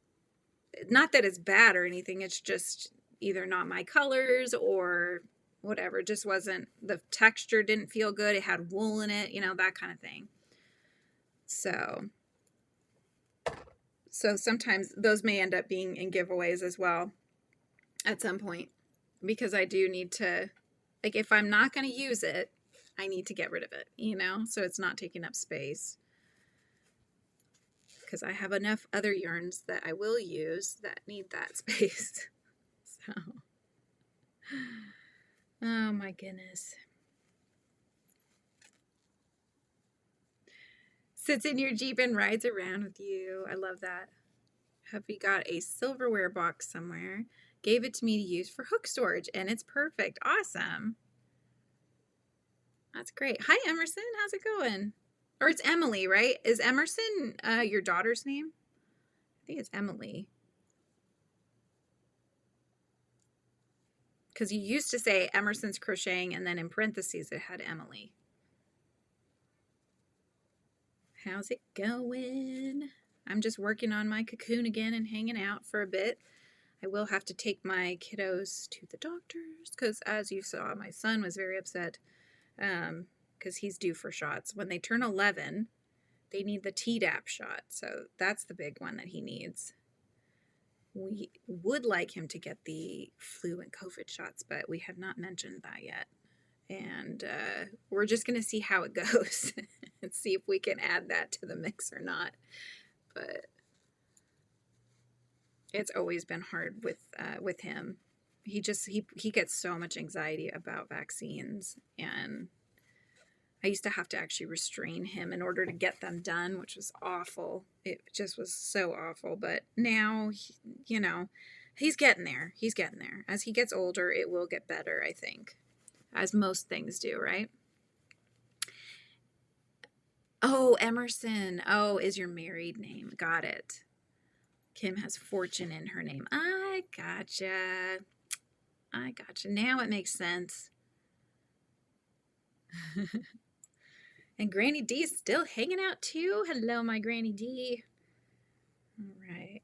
not that it's bad or anything. It's just either not my colors or whatever. It just wasn't, the texture didn't feel good. It had wool in it, that kind of thing. So sometimes those may end up being in giveaways as well at some point, because I do need to, like, if I'm not going to use it, I need to get rid of it, so it's not taking up space, because I have enough other yarns that I will use that need that space. So, oh my goodness. Sits in your Jeep and rides around with you. I love that. Hubby got a silverware box somewhere, gave it to me to use for hook storage, and it's perfect. Awesome. That's great. Hi, Emerson. How's it going? Or it's Emily, right? Is Emerson your daughter's name? I think it's Emily. because you used to say Emerson's Crocheting, and then in parentheses it had Emily. How's it going? I'm just working on my cocoon again and hanging out for a bit. I will have to take my kiddos to the doctors because, as you saw, my son was very upset because he's due for shots. When they turn 11, they need the Tdap shot, so that's the big one that he needs. We would like him to get the flu and COVID shots, but we have not mentioned that yet. And we're just going to see how it goes and see if we can add that to the mix or not. But it's always been hard with him. He gets so much anxiety about vaccines, and I used to have to actually restrain him in order to get them done, which was awful. It just was so awful. But now, he's getting there. He's getting there. As he gets older, it will get better, I think, as most things do, right? Oh, Emerson. Oh, is your married name. Got it. Kim has Fortune in her name. I gotcha. Now it makes sense. And Granny D's still hanging out too. Hello, my Granny D. All right.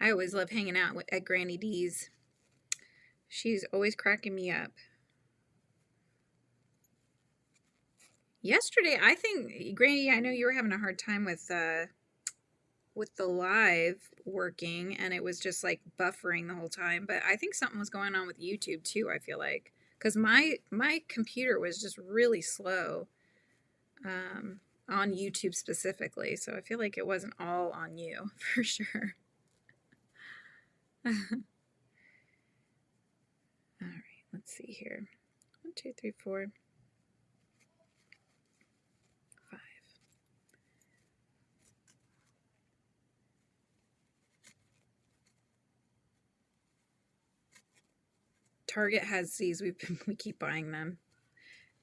I always love hanging out at Granny D's. She's always cracking me up. Yesterday, I think, Granny, I know you were having a hard time with the live working, and it was just like buffering the whole time. But I think something was going on with YouTube too, I feel like. Because my computer was just really slow on YouTube specifically. So I feel like it wasn't all on you, for sure. All right, let's see here. 1, 2, 3, 4, 5. Target has these. We keep buying them.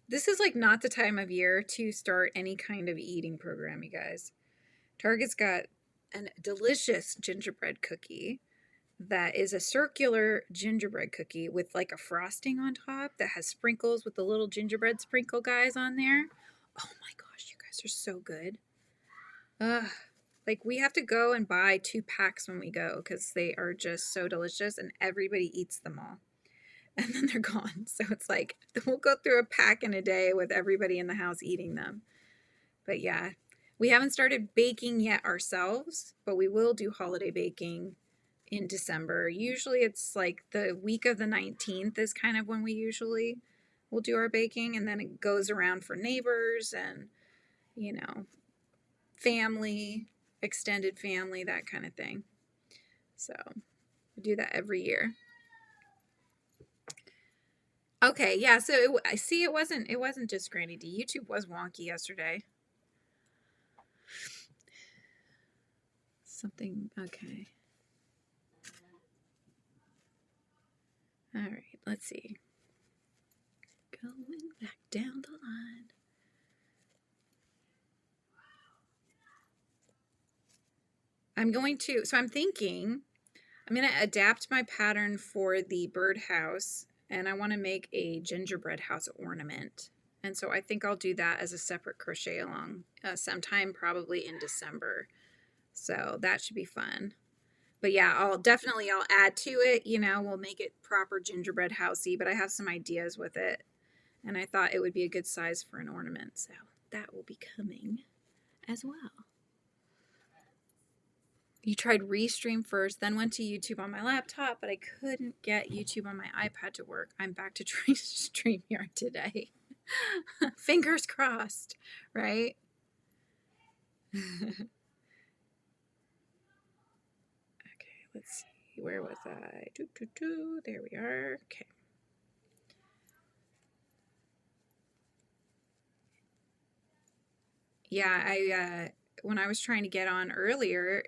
This is like not the time of year to start any kind of eating program, you guys. Target's got a delicious gingerbread cookie that is a circular gingerbread cookie with like a frosting on top that has sprinkles with the little gingerbread sprinkle guys on there. Oh my gosh, you guys are so good. Like we have to go and buy 2 packs when we go because they are just so delicious and everybody eats them all. And then they're gone. So it's like we'll go through a pack in a day with everybody in the house eating them. But yeah, we haven't started baking yet ourselves, but we will do holiday baking in December. Usually it's like the week of the 19th is kind of when we usually will do our baking, and then it goes around for neighbors and, family, extended family, that kind of thing. So we do that every year. Okay, yeah, so I see it wasn't just Granny D. YouTube was wonky yesterday. Something, okay. All right, let's see. Going back down the line. I'm thinking I'm going to adapt my pattern for the birdhouse, and I want to make a gingerbread house ornament. And so I think I'll do that as a separate crochet along sometime probably in December. So that should be fun. But yeah, I'll add to it, we'll make it proper gingerbread housey, but I have some ideas with it. And I thought it would be a good size for an ornament. So that will be coming as well. You tried Restream first, then went to YouTube on my laptop, but I couldn't get YouTube on my iPad to work. I'm back to try StreamYard today. Fingers crossed, right? Okay, let's see. Where was I? There we are. Okay. Yeah, when I was trying to get on earlier,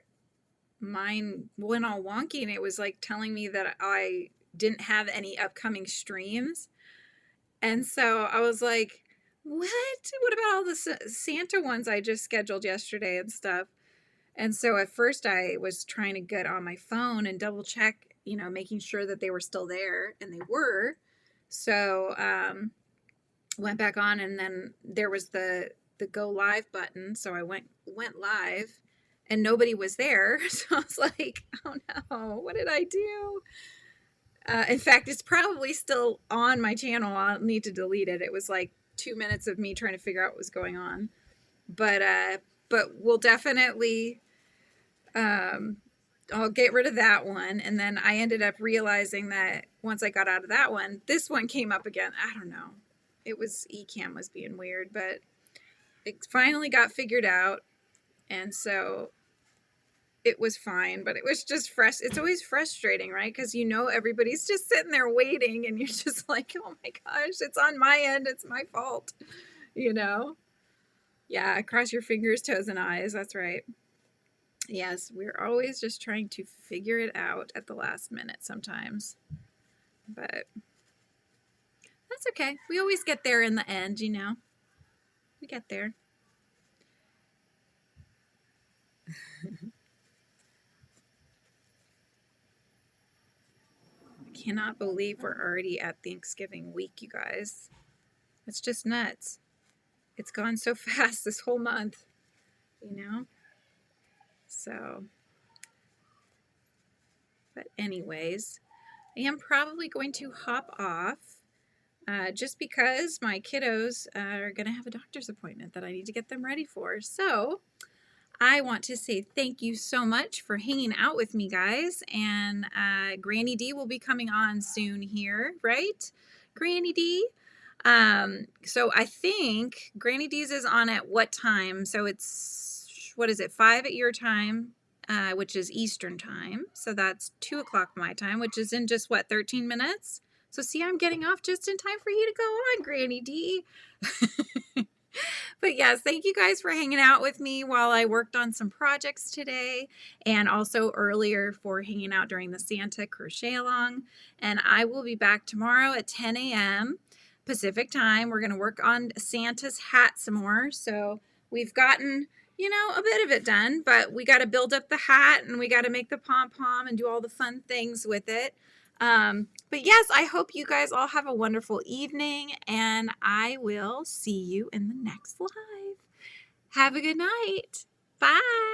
mine went all wonky and it was like telling me that I didn't have any upcoming streams. And so I was like, What about all the Santa ones I just scheduled yesterday and stuff? And so at first I was trying to get on my phone and double check, making sure that they were still there, and they were. So went back on, and then there was the go live button. So I went live, and nobody was there. So I was like, oh no, what did I do? In fact, it's probably still on my channel. I'll need to delete it. It was like 2 minutes of me trying to figure out what was going on. But we'll definitely I'll get rid of that one. And then I ended up realizing that once I got out of that one, this one came up again. I don't know. It was Ecamm was being weird, but it finally got figured out. And so it was fine, but it was just fresh. It's always frustrating, right? Because everybody's just sitting there waiting, and you're just like, oh my gosh, it's on my end. It's my fault, Yeah, cross your fingers, toes, and eyes. That's right. Yes, we're always just trying to figure it out at the last minute sometimes. But that's okay. We always get there in the end, We get there. I cannot believe we're already at Thanksgiving week, you guys. It's just nuts. It's gone so fast this whole month, So, but anyways, I am probably going to hop off just because my kiddos are going to have a doctor's appointment that I need to get them ready for. So I want to say thank you so much for hanging out with me, guys. And Granny D will be coming on soon here, right? Granny D. So I think Granny D's is on at what time? So it's, what is it, 5 at your time, which is Eastern time. So that's 2 o'clock my time, which is in just, 13 minutes? So see, I'm getting off just in time for you to go on, Granny D. But yes, thank you guys for hanging out with me while I worked on some projects today, and also earlier for hanging out during the Santa crochet along. And I will be back tomorrow at 10 a.m. Pacific time. We're going to work on Santa's hat some more. So we've gotten, a bit of it done, but we got to build up the hat, and we got to make the pom-pom and do all the fun things with it. But yes, I hope you guys all have a wonderful evening, and I will see you in the next live. Have a good night. Bye.